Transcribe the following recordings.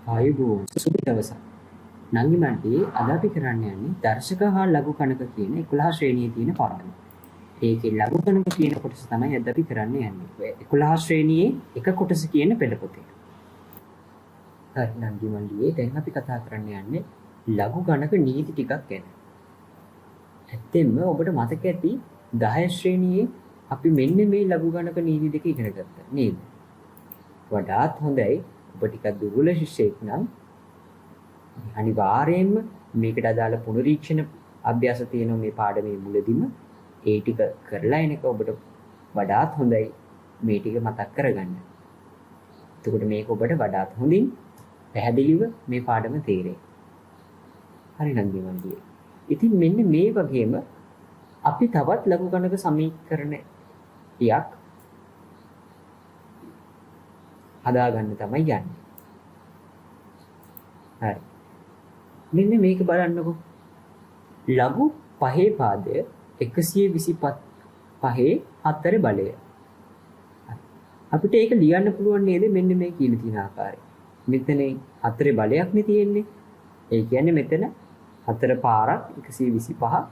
ආයුබෝවන් සුබ දවසක්. නංගි මල්ලි අද අපි කරන්න යන්නේ දර්ශක හා ලඝු කණක කියන 11 ශ්‍රේණියේ තියෙන පාඩම. ඒකේ ලඝු කණක කියන කොටස තමයි අද අපි කරන්න යන්නේ. 11 ශ්‍රේණියේ එක කොටස කියන පෙළ පොතේ. හරි නංගි මල්ලි දැන් අපි කතා කරන්න යන්නේ ලඝු කණක නීති ටිකක් ගැන. ඇත්තෙන්ම ඔබට මතක ඇති 10 ශ්‍රේණියේ අපි මෙන්න මේ ලඝු කණක නීති දෙක ඉගෙන ගත්තා නේද? වඩාත් හොඳයි ඔබ ටිකක් දුර්වල ශිෂ්‍යයෙක් නම් අනිවාර්යයෙන්ම මේකට අදාළ පුනරීක්ෂණ අභ්‍යාස තියෙනවා මේ පාඩමේ මුලදීම ඒ ටික කරලා එනක ඔබට වඩාත් හොඳයි මේ ටික මතක් කරගන්න. එතකොට මේක ඔබට වඩාත් හොඳින් පැහැදිලිව මේ පාඩම තේරෙයි. හරි නංගි මල්ලි. ඉතින් මෙන්න මේ වගේම අපි තවත් ලඝු ගණක සමීකරණ ටිකක් හදාගන්න තමයි යන්නේ. හරි. මෙන්න මේක බලන්නකෝ. ලඝු පහේ පාදය 125 පහේ 4 බලය. අපිට ඒක ලියන්න පුළුවන් නේද මෙන්න මේ කියලා තියෙන ආකාරය. මෙතන 4 බලයක් නේ තියෙන්නේ. ඒ කියන්නේ මෙතන 4 පාරක් 125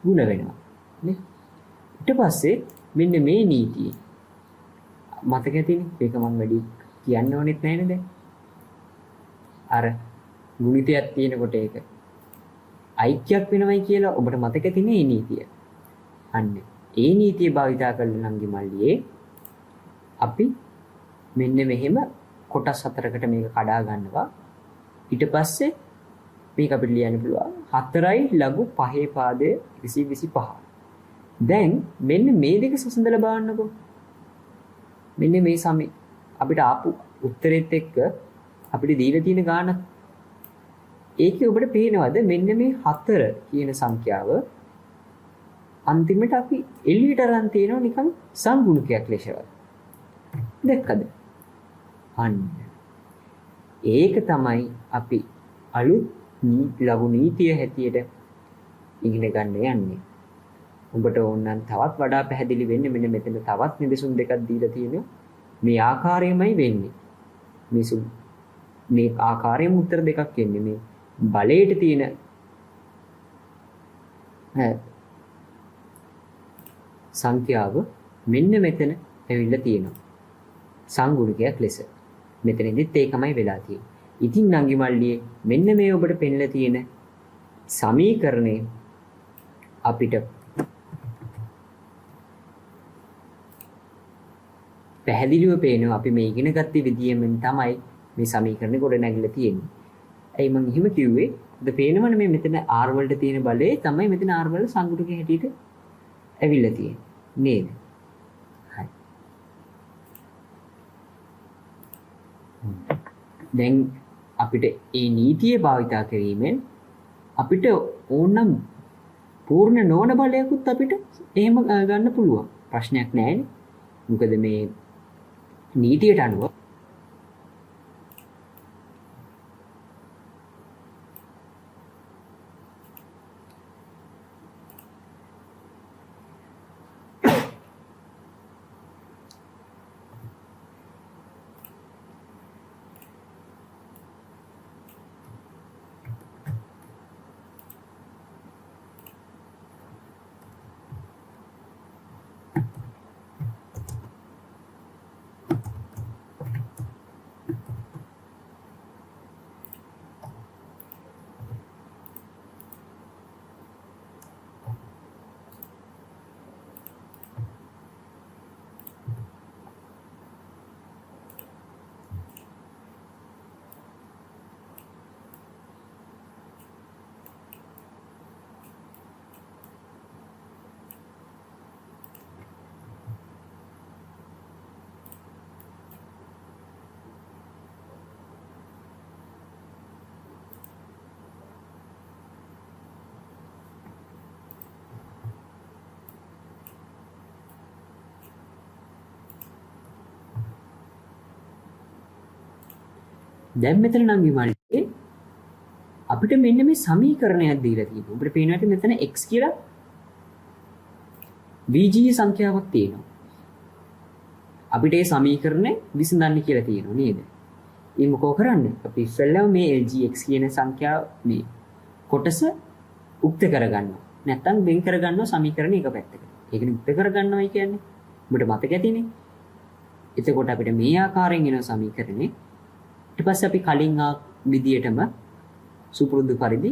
ගුණ වෙනවා. නේ? ඊට පස්සේ මෙන්න මේ නීතිය මතක ඇතිනේ. ඒක මම වැඩි කියන්න ඕනෙත් නැහැ නේද? අර ගුණිතයක් තියෙනකොට ඒක ඓක්‍යයක් වෙනවයි කියලා ඔබට මතක තියෙන මේ නීතිය. අන්න ඒ නීතිය භාවිතා කරලා නංගි මල්ලියේ අපි මෙන්න මෙහෙම කොටස් හතරකට මේක කඩා ගන්නවා. ඊට පස්සේ මේක අපිට ලියන්න පුළුවන් 4යි ලඝු පහේ පාදය 125. දැන් මෙන්න මේ දෙක සසඳලා බලන්නකෝ. මෙන්න මේ සමේ අපිට ආපු උත්තරෙත් එක්ක අපිට දීලා තියෙන ගාන ඒකේ ඔබට පේනවද මෙන්න මේ 4 කියන සංඛ්‍යාව අන්තිමට අපි එළියට අරන් තියෙනවා නිකන් සංගුණකයක් ලෙසවත්. දැක්කද? අන්න ඒක තමයි අපි අලුත් ලඝු නීතිය හැටියට ඉගෙන ගන්න යන්නේ. ඔබට ඕන නම් තවත් වඩා පැහැදිලි වෙන්න මෙන්න මෙතන තවත් නිදසුන් දෙකක් දීලා තියෙනවා. මේ ආකාරයෙන්මයි වෙන්නේ. මේ ආකාරයෙන් උත්තර දෙකක් එන්නේ. මේ බලයට තියෙන සංඛ්‍යාව මෙන්න මෙතන ඇවිල්ලා තියෙනවා. සංගුණකයක් ලෙස. මෙතනදිත් ඒකමයි වෙලා තියෙන්නේ. ඉතින් නංගි මල්ලියේ මෙන්න මේ ඔබට පෙන්නලා තියෙන සමීකරණය අපිට පැහැදිලිව පේනවා අපි මේ ඉගෙන ගත්ත විදියෙම තමයි මේ සමීකරණය ගොඩ නැගිලා තියෙන්නේ. ඇයි මම එහෙම කිව්වේ? අද පේනවනේ මේ මෙතන R වලට තියෙන බලය තමයි මෙතන R වල සංගුණකයේ හැටියට ඇවිල්ලා තියෙන්නේ. නේද? හරි. දැන් අපිට මේ නීතිය භාවිතා කිරීමෙන් අපිට ඕනනම් පූර්ණ නොවන බලයක්ත් අපිට එහෙම ගන්න පුළුවන්. ප්‍රශ්නයක් නැහැනේ. මොකද මේ නීතියට අනුව දැන් මෙතන නංගි මල්ලියේ අපිට මෙන්න මේ සමීකරණයක් දීලා තියෙනවා. ඔබට පේනවාට මෙතන x කියලා බීජීය සංඛ්‍යාවක් තියෙනවා. අපිට මේ සමීකරණය විසඳන්න කියලා තියෙනවා නේද? ඒ මොකෝ කරන්නේ? අපි ඉස්සෙල්ලාම මේ LGX කියන සංඛ්‍යාව මේ කොටස උක්ත කරගන්නවා. නැත්තම් වෙන් කරගන්නවා සමීකරණ එක පැත්තකට. ඒකනේ උක්ත කරගන්නවයි කියන්නේ. ඔබට මතක ඇතිනේ. එතකොට අපිට මේ ආකාරයෙන් එන සමීකරණේ ඊට පස්සේ අපි කලින් විදියටම සුපුරුදු පරිදි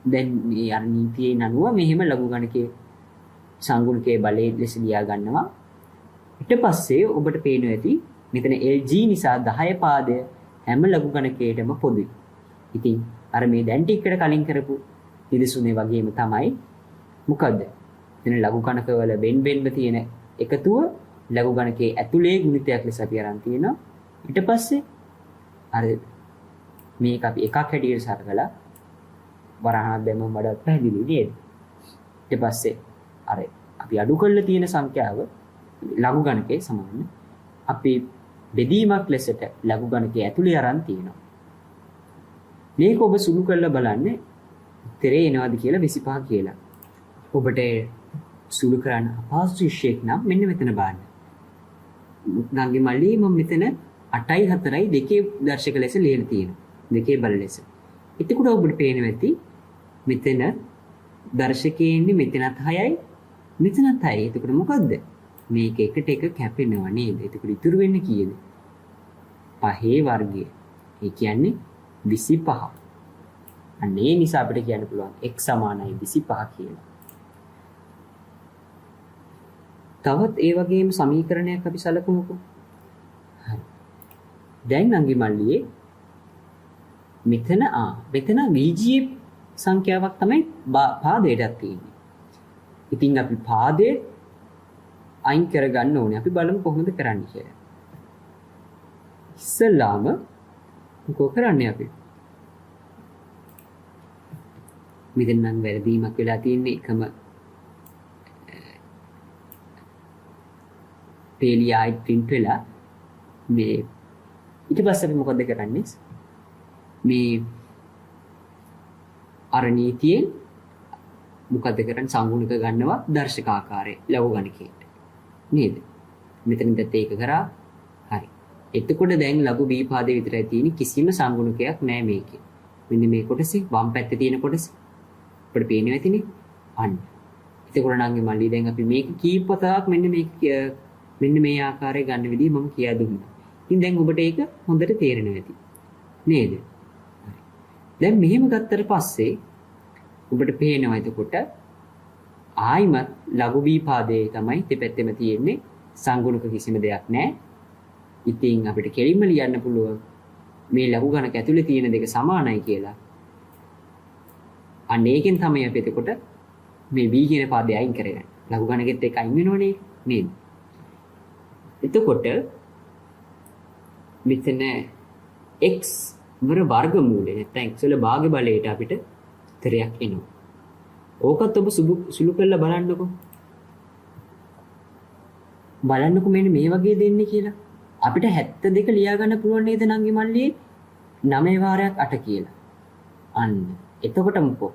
දැන් මේ අර නීතියේ අනුව මෙහෙම ලඝු ගණකයේ සංගුණකයේ බලයේ ලෙස ලියා ගන්නවා. ඊට පස්සේ ඔබට පේනවා ඇති මෙතන LG නිසා 10 පාදය හැම ලඝු ගණකයකටම පොදුයි. ඉතින් අර මේ දැන් ටිකට කලින් කරපු නිදසුනේ වගේම තමයි මොකද්ද? එතන ලඝු ගණකවල වෙන් තියෙන එකතුව ලඝු ගණකයේ ඇතුලේ ගුණිතයක් ලෙස අපි අරන් තියෙනවා. ඊට පස්සේ අර මේක අපි එකක් හැටියට සරකලා වරහණක් දැම්මම වඩා පැහැදිලි නේද? ඊට පස්සේ අර අපි අඩු කරලා තියෙන සංඛ්‍යාව ලඝු ගණකයේ සමාන අපි බෙදීමක් ලෙසට ලඝු ගණකයේ ඇතුලේ අරන් තියෙනවා. මේක ඔබ සුළු කරලා බලන්න උත්තරේ එනවද කියලා 25 කියලා. ඔබට සුළු කරන්න අපහසු විශේෂයක් නම් මෙන්න මෙතන බලන්න. නංගි මල්ලි මම මෙතන 8යි 4යි දෙකේ දර්ශක ලෙස ලියලා තියෙනවා. දෙකේ බල ලෙස. එතකොට ඔබට පේනවා ඇති මෙතන දර්ශකයේ ඉන්නේ මෙතනත් 6යි මෙතනත් 6යි. එතකොට මොකද්ද? මේක එකට එක කැපෙනවා නේද? එතකොට ඉතුරු වෙන්නේ කීයද? 5 වර්ගය. ඒ කියන්නේ 25. අන්න ඒ නිසා අපිට කියන්න පුළුවන් x සමානයි 25 කියලා. තවත් ඒ වගේම සමීකරණයක් අපි සලකමුකෝ. හරි. දැන් අංගි මල්ලියේ මෙතන VGA සංඛ්‍යාවක් තමයි පාදයටත් තියෙන්නේ. ඉතින් අපි පාදේ අයින් කරගන්න ඕනේ. අපි බලමු කොහොමද කරන්නේ කියලා. ඉස්සල්ලාම මොකෝ කරන්නේ අපි? මෙතන නම් වැරදීමක් වෙලා තියෙන්නේ එකම පේලියයි print වෙලා මේ ඊට පස්සේ අපි මොකද කරන්නේ? මේ අර නීතියෙන් මොකද කරන්නේ? සංගුණක ගන්නවා දර්ශක ආකාරයේ ලඝු ගණකයට. නේද? මෙතනින් දැත් ඒක කරා. හරි. එතකොට දැන් ලඝු B පාදේ විතරයි තියෙන්නේ කිසිම සංගුණකයක් නැහැ මේකේ. මෙන්න මේ කොටසේ වම් පැත්තේ තියෙන කොටස අපිට පේනවා ඇතිනේ. අන්න. එතකොට නම් මල්ලි දැන් අපි මේක කීපතාවක් මෙන්න මේ ආකාරයේ ගන්න විදිහ මම කියා දුන්නා. ඉතින් දැන් ඔබට ඒක හොඳට තේරෙනවා ඇති. නේද? දැන් මෙහෙම ගත්තට පස්සේ ඔබට පේනවා එතකොට ආයිමත් ලඝු B පාදයේ තමයි දෙපැත්තෙම තියෙන්නේ සංගුණක කිසිම දෙයක් නැහැ. ඉතින් අපිට කෙලින්ම ලියන්න පුළුවන් මේ ලඝු ගණක ඇතුලේ තියෙන දෙක සමානයි කියලා. අන්න ඒකෙන් තමයි අපි එතකොට මේ B කියන පාදය අයින් කරගන්නේ. ලඝු ගණකෙත් එක අයින් වෙනවනේ නේද? එතකොට මෙතන x වර වර්ගමූලය නැත්නම් x වල භාග බලයට අපිට උත්තරයක් එනවා. ඕකත් ඔබ සුළු කරලා බලන්නකෝ. බලන්නකෝ මෙන්න මේ වගේ දෙන්නේ කියලා. අපිට 72 ලියා ගන්න පුළුවන් නේද නංගි මල්ලි? 9 වාරයක් 8 කියලා. අන්න. එතකොට මොකෝ?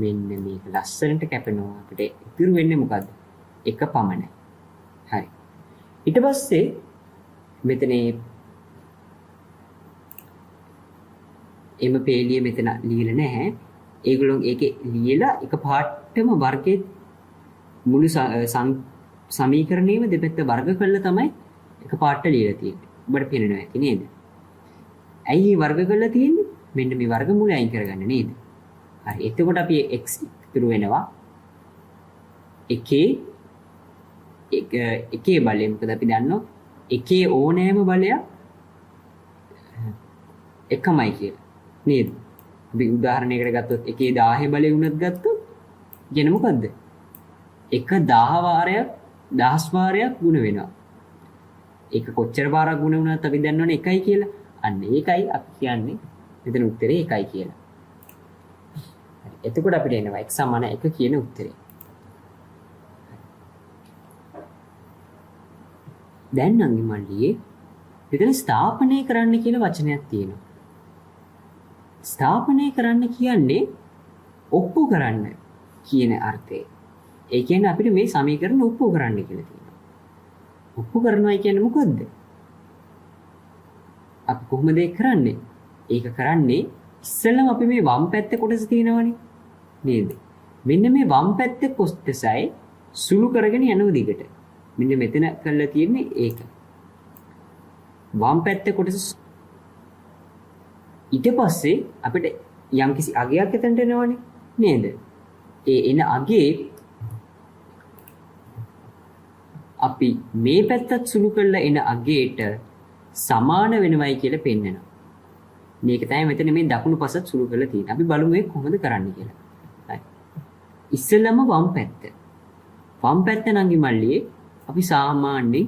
මෙන්න මේක ලස්සනට කැපෙනවා. අපිට ඉතුරු වෙන්නේ මොකද්ද? එක පමණයි. හරි. ඊට පස්සේ මෙතන එම පේලිය මෙතන ලියලා නැහැ. ඒගොල්ලෝ ඒකේ ලියලා එක පාටම වර්ගයේ මුළු සමීකරණයම දෙපැත්ත වර්ග කරලා තමයි එක පාට ලියලා තියෙන්නේ. ඔබට පේනවා ඇති නේද? ඇයි වර්ග කරලා තියෙන්නේ? මෙන්න මේ වර්ගමූලය අයින් කරගන්න නේද? හරි. එතකොට අපි x ඉතුරු වෙනවා එකේ බලය. මොකද අපි දන්නවා එකේ ඕනෑම බලයක් එකමයි කියලා. නේද? අපි උදාහරණයකට ගත්තොත් එකේ 1000 බලය වුණත් ගත්තොත් කියන මොකද්ද? එක 1000 වාරයක් 1000 වාරයක් ගුණ වෙනවා. ඒක කොච්චර වාරයක් ගුණ වුණත් අපි දන්නවනේ එකයි කියලා. අන්න ඒකයි අපි කියන්නේ මෙතන උත්තරේ එකයි කියලා. හරි. එතකොට අපිට එනවා x සමාන 1 කියන උත්තරේ. දැන් අංගි මල්ලියේ මෙතන ස්ථාපනය කරන්න කියලා වචනයක් තියෙනවා. ස්ථාපනය කරන්න කියන්නේ ඔප්පු කරන්න කියන අර්ථය. ඒ කියන්නේ අපිට මේ සමීකරණ ඔප්පු කරන්න කියලා තියෙනවා. ඔප්පු කරනවා කියන්නේ මොකද්ද? අපි කොහොමද ඒක කරන්නේ? ඒක කරන්නේ ඉස්සෙල්ලම අපි මේ වම් පැත්තේ කොටස තියෙනවනේ නේද? මෙන්න මේ වම් පැත්තේ කොටසයි සුළු කරගෙන යනවා දිගට. මෙන්න මෙතන කරලා තියෙන්නේ ඒක. වම් පැත්තේ කොටස ඊට පස්සේ අපිට යම්කිසි අගයක් එතනට එනවනේ නේද? ඒ එන අගේ අපි මේ පැත්තත් සුළු කරලා එන අගේට සමාන වෙනවයි කියලා පෙන්නනවා. මේක තමයි මෙතන මේ දකුණු පසත් සුළු කරලා තියෙන්නේ. අපි බලමු ඒක කොහොමද කරන්නේ කියලා. හරි. ඉස්සෙල්ලම වම් පැත්ත. වම් පැත්ත නංගි මල්ලියේ අපි සාමාන්‍යයෙන්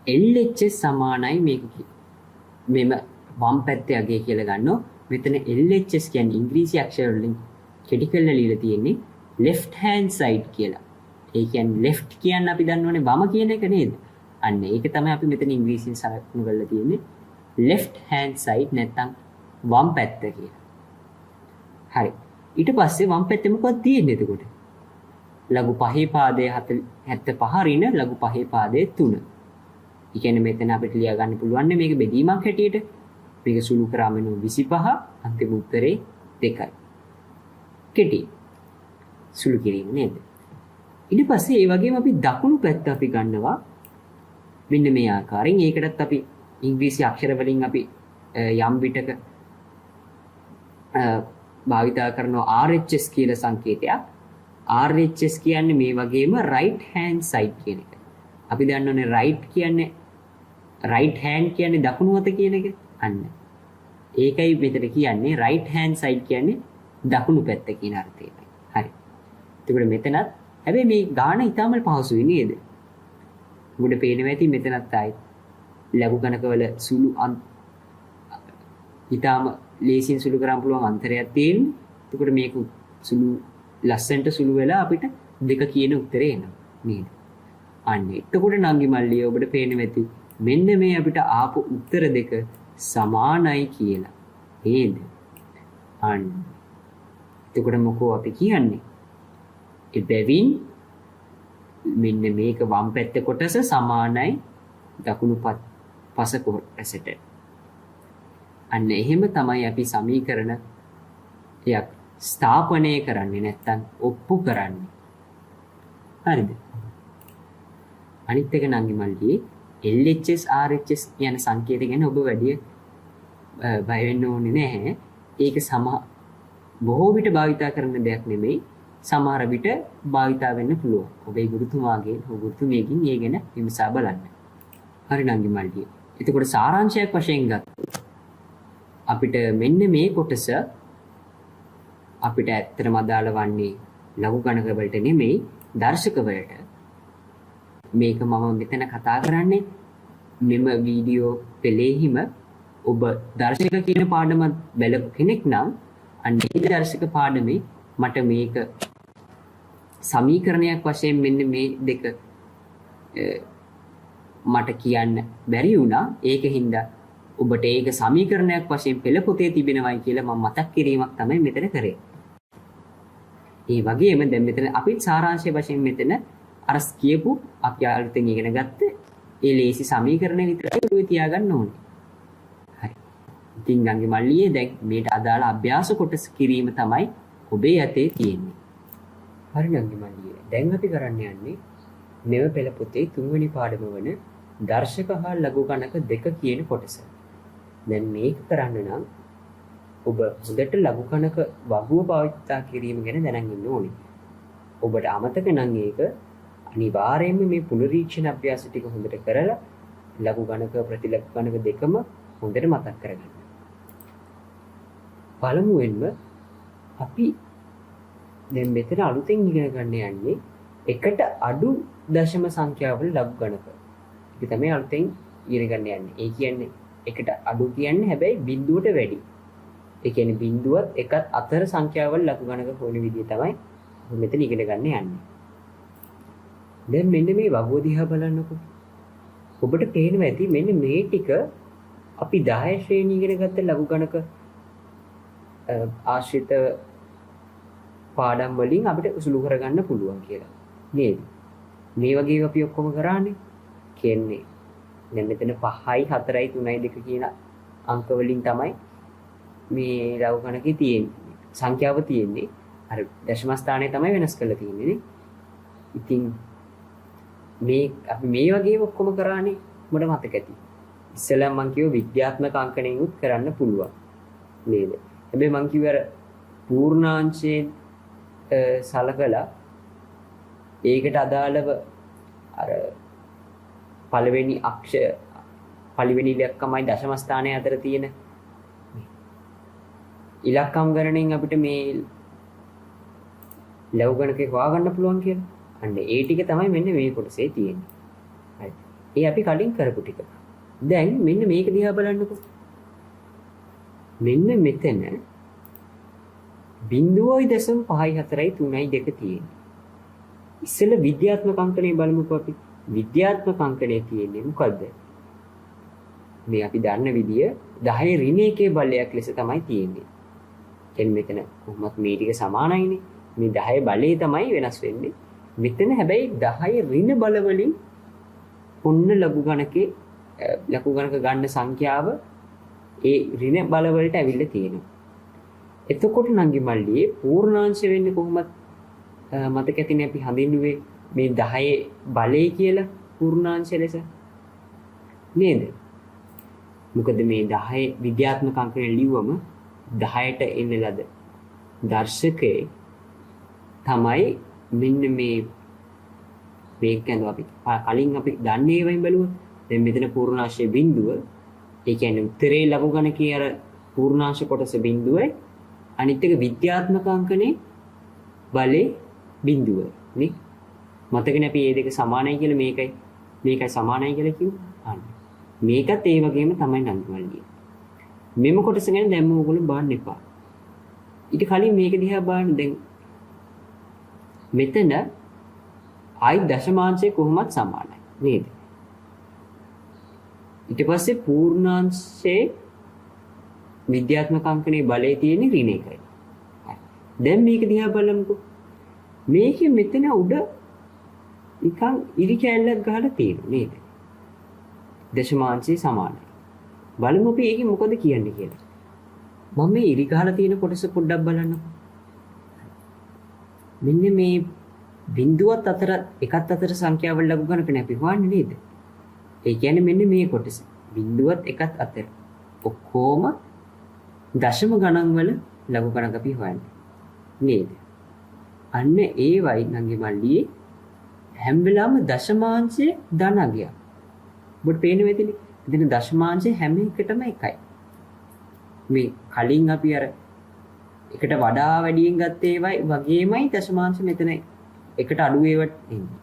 LHS සමානයි මේක මෙම වම් පැත්තේ අගය කියලා ගන්නවා. මෙතන LHS කියන්නේ ඉංග්‍රීසි අක්ෂර වලින් කෙටි කරලා ලියලා තියෙන්නේ left hand side කියලා. ඒ කියන්නේ left කියන්නේ අපි දන්නවනේ වම කියන එක නේද? අන්න ඒක තමයි අපි මෙතන ඉංග්‍රීසියෙන් සලකුණු කරලා තියෙන්නේ left hand side නැත්නම් වම් පැත්ත කියලා. හරි. ඊට පස්සේ වම් පැත්තේ මොකක්ද තියෙන්නේ එතකොට? ලඝු පහේ පාදයේ 75 ඍණ ලඝු පහේ පාදයේ 3. ඒ කියන්නේ මෙතන අපිට ලියා ගන්න පුළුවන් මේක බෙදීමක් හැටියට. මේක සුළු කරාම එන 25 අන්තිම උත්තරේ 2යි. කෙටි. සුළු කිරීම නේද? ඊට පස්සේ ඒ වගේම අපි දකුණු පැත්ත අපි ගන්නවා මෙන්න මේ ආකාරයෙන්. ඒකටත් අපි ඉංග්‍රීසි අක්ෂර වලින් අපි යම් විටක භාවිතා කරනවා RHS කියලා සංකේතයක්. RHS කියන්නේ මේ වගේම right hand side කියන එක. අපි දන්නවනේ right කියන්නේ right hand කියන්නේ දකුණු අත කියන එක. අන්න. ඒකයි මෙතන කියන්නේ right hand side කියන්නේ දකුණු පැත්ත කියන අර්ථයයි. හරි. එතකොට මෙතනත් හැබැයි මේ ගාන ඊටම පහසුයි නේද? උඩ පේනවා ඇති මෙතනත් ආයි ලඝු ගණකවල සුළු ඊටම ලේසියෙන් සුළු කරන්න පුළුවන් අන්තරයක් තියෙනවා. එතකොට මේක සුළු ලස්සන්ට සුළු වෙලා අපිට 2 කියන උත්තරේ එනවා නේද? අන්න එතකොට නංගි මල්ලිය ඔබට පේනවා ඇති මෙන්න මේ අපිට ආපු උත්තර දෙක සමානයි කියලා. නේද? අන්න එතකොට මොකෝ අපි කියන්නේ? එබැවින් මෙන්න මේක වම් පැත්තේ කොටස සමානයි දකුණු පස කොටසට. අන්න එහෙම තමයි අපි සමීකරණ යක් ස්ථාපනය කරන්නේ නැත්තම් ඔප්පු කරන්නේ. හරිද? අනිත් එක නංගි මල්ලියේ LHS RHS කියන සංකේත ගැන ඔබ වැඩි බය වෙන්න ඕනේ නැහැ. ඒක බොහෝ විට භාවිතා කරන දෙයක් නෙමෙයි. සමහර විට භාවිතා වෙන්න පුළුවන්. ඔබේ ගුරුතුමාගේ ගුරුතුමියකින් ඒ ගැන විමසා බලන්න. හරි නංගි මල්ලිය. එතකොට සාරාංශයක් වශයෙන් ගත්තොත් අපිට මෙන්න මේ කොටස අපිට ඇත්තටම අදාළ වන්නේ ලඝු ගණක වලට නෙමෙයි දර්ශක වලට. මේක මම මෙතන කතා කරන්නේ මෙම වීඩියෝ පෙළේහිම ඔබ දර්ශක කියන පාඩම බැලපු කෙනෙක් නම් අන්නේ දර්ශක පාඩමේ මට මේක සමීකරණයක් වශයෙන් මෙන්න මේ දෙක මට කියන්න බැරි වුණා. ඒකින්ද ඔබට ඒක සමීකරණයක් වශයෙන් පෙළ පොතේ තිබෙනවයි කියලා මම මතක් කිරීමක් තමයි මෙතන කරේ. ඒ වගේම දැන් මෙතන අපිත් සාරාංශය වශයෙන් මෙතන අර කියපු අපි අලුතෙන් ඉගෙන ගත්ත ඒ ලේසි සමීකරණ විතරයි ඔය තියාගන්න ඕනේ. හරි. ඉතින් ගංගේ මල්ලියේ දැන් මේට අදාළ අභ්‍යාස කොටස කිරීම තමයි ඔබේ යතේ තියෙන්නේ. හරි ගංගේ මල්ලියේ. දැන් අපි කරන්න යන්නේ මෙව පෙළ පොතේ 3 වෙනි පාඩම වන දර්ශක හා ලඝු ගණක දෙක කියන කොටස. දැන් මේක කරන්න නම් ඔබ හොඳට ලඝු ගණක වගුව භාවිතා කිරීම ගැන දැනගෙන ඉන්න ඕනේ. ඔබට අමතක නම් ඒක අනිවාර්යයෙන්ම මේ පුනරීක්ෂණ අභ්‍යාස ටික හොඳට කරලා ලඝු ගණක ප්‍රතිලඝු ගණක දෙකම හොඳට මතක් කරගන්න. පළමුවෙන්ම අපි දැන් මෙතන අලුතෙන් ඉගෙන ගන්න යන්නේ එකට අඩු දශම සංඛ්‍යාවල ලඝු ගණක. ඒක තමයි අලුතෙන් ඉගෙන ගන්න යන්නේ. ඒ කියන්නේ එකට අඩු කියන්නේ හැබැයි බිඳුවට වැඩි. ඒ කියන්නේ බිඳුවත් එකත් අතර සංඛ්‍යාවල ලඝු ගණක හොයන විදිය තමයි මෙතන ඉගෙන ගන්න යන්නේ. දැන් මෙන්න මේ වගුව දිහා බලන්නකො. ඔබට පේනවා ඇති මෙන්න මේ ටික අපි 10 ශ්‍රේණිය ඉගෙන ගත්ත ලඝු ගණක ආශ්‍රිත පාඩම් වලින් අපිට උසුළු කරගන්න පුළුවන් කියලා. නේද? මේ වගේ අපි ඔක්කොම කරානේ. කියන්නේ දැන් මෙතන 5යි 4යි 3යි 2 කියන අංක වලින් තමයි මේ ලඝු ගණකේ තියෙන්නේ. සංඛ්‍යාව තියෙන්නේ. අර දශම ස්ථානය තමයි වෙනස් කරලා තියෙන්නේ නේ. ඉතින් මේ අපි මේ වගේ ඔක්කොම කරානේ මට මතක ඇති. ඉස්සෙල්ලා මම කිව්ව විද්‍යාත්මක අංකණයෙන් උත් කරන්න පුළුවන් නේද? හැබැයි මම කිව්ව අර පූර්ණාංශයෙන් සලකලා ඒකට අදාළව අර පළවෙනි ඉලක්කමයි දශම ස්ථානය අතර තියෙන ඉලක්කම් ගණනෙන් අපිට මේ ලඝු ගණකේ හොයාගන්න පුළුවන් කියලා. අන්න ඒ ටික තමයි මෙන්න මේ කොටසේ තියෙන්නේ. හරි. ඒ අපි කලින් කරපු ටික. දැන් මෙන්න මේක දිහා බලන්නකෝ. මෙන්න මෙතන 0.5යි 4යි 3යි 2 තියෙන්නේ. ඉස්සෙල්ලා විද්‍යාත්මක අංකණය බලමුකෝ අපි. විද්‍යාත්මක අංකණය තියෙන්නේ මොකද්ද? මේ අපි දන්න විදිය 10 ඍණ එකේ බලයක් ලෙස තමයි තියෙන්නේ. දැන් මෙතන කොහොමත් මේ ටික සමානයිනේ. මේ 10 බලය තමයි වෙනස් වෙන්නේ. මෙතන හැබැයි 10 ඍණ බල වලින් ඔන්න ලඝු ගණක ගන්න සංඛ්‍යාව ඒ ඍණ බල වලට ඇවිල්ලා තියෙනවා. එතකොට නංගි මල්ලියේ පූර්ණාංශ වෙන්නේ කොහොමද? මතක ඇතිනේ අපි හඳින්නුවේ මේ 10 බලය කියලා පූර්ණාංශ ලෙස නේද? මොකද මේ 10 විද්‍යාත්මක අංකණය ලිව්වම 10ට එන්න ලද දර්ශකයේ තමයි මෙන්න මේක කියනවා අපි කලින් අපි දන්නේ වයින් බලුවා. දැන් මෙතන පූර්ණාංශයේ බිඳුව. ඒ කියන්නේ උත්තරේ ලඝු ගණකයේ අර පූර්ණාංශ කොටස බිඳුවයි අනිත් එක විද්‍යාත්මක අංකනේ බලේ බිඳුව නේ. මතකනේ අපි මේ දෙක සමානයි කියලා මේකයි සමානයි කියලා කිව්වා. මේකත් ඒ වගේම තමයි නන්දිමල්ලිය. මෙම කොටස ගැන දැම්ම ඕගොල්ලෝ බලන්න එපා. ඊට කලින් මේක දිහා බලන්න. දැන් මෙතන ආයි දශමාංශය කොහොමත් සමානයි නේද? ඊට පස්සේ පූර්ණාංශයේ විද්‍යාත්මක අංකනේ බලය තියෙන ඍණ එකයි. දැන් මේක දිහා බලමුකෝ. මේකේ මෙතන උඩ නිකන් ඉරි කැල්ලක් ගහලා තියෙනවා නේද? දශමාංශය සමානයි. බලමු අපි ඒකේ මොකද කියන්නේ කියලා. මම මේ ඉරි ගහලා තියෙන කොටස පොඩ්ඩක් බලන්නකෝ. මෙන්න මේ බිඳුවත් අතර එකත් අතර සංඛ්‍යාවල ලඝු ගණකනේ අපි හොයන්නේ නේද? ඒ කියන්නේ මෙන්න මේ කොටස. බිඳුවත් එකත් අතර ඔක්කොම දශම ගණන් වල ලඝු ගණක අපි හොයන්නේ නේද? අන්න ඒවයි නංගි මල්ලියේ හැම වෙලාවම දශමාංශයේ ධන අගයක්. ඔබට පේන වෙතිනේ. එතන දශමාංශයේ හැම එකටම එකයි. මේ කලින් අපි අර එකට වඩා වැඩියෙන් ගත්ත ඒවයි වගේමයි දශමාංශ මෙතන එකට අඩු ඒවට එන්නේ.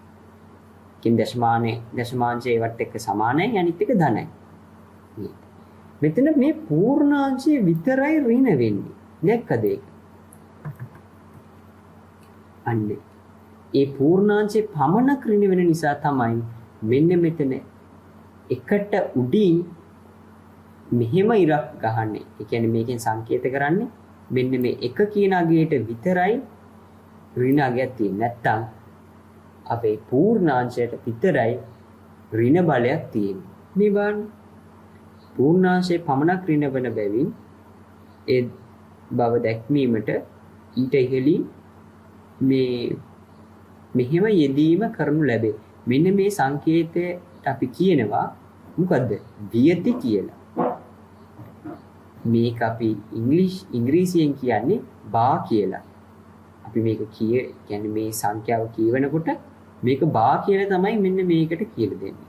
කින් දශමාංශය ඒවට එක්ක සමානයි අනිත් එක ධනයි. මෙතන මේ පූර්ණාංශයේ විතරයි ඍණ වෙන්නේ. දැක්කද ඒක? අන්නේ ඒ පූර්ණාංශයේ පමණක් ඍණ වෙන නිසා තමයි මෙන්න මෙතන එකට උඩින් මෙහෙම ඉරක් ගහන්නේ. ඒ කියන්නේ මේකෙන් සංකේත කරන්නේ මෙන්න මේ එක කියන අගයට විතරයි ඍණ අගයක් තියෙන්නේ. නැත්තම් අපේ පූර්ණාංශයට විතරයි ඍණ බලයක් තියෙන්නේ. මේ බලන්න. පූර්ණාංශයේ පමණක් ඍණ වෙන බැවින් ඒ බව දැක්වීමට ඊට ඉහළින් මෙහෙම යෙදීම කරනු ලැබේ. මෙන්න මේ සංකේතයට අපි කියනවා මොකද්ද? වියති කියලා. මේක අපි ඉංග්‍රීසියෙන් කියන්නේ බා කියලා. අපි මේක කියන්නේ මේ සංඛ්‍යාව කියවනකොට මේක බා කියලා තමයි මෙන්න මේකට කියලා දෙන්නේ.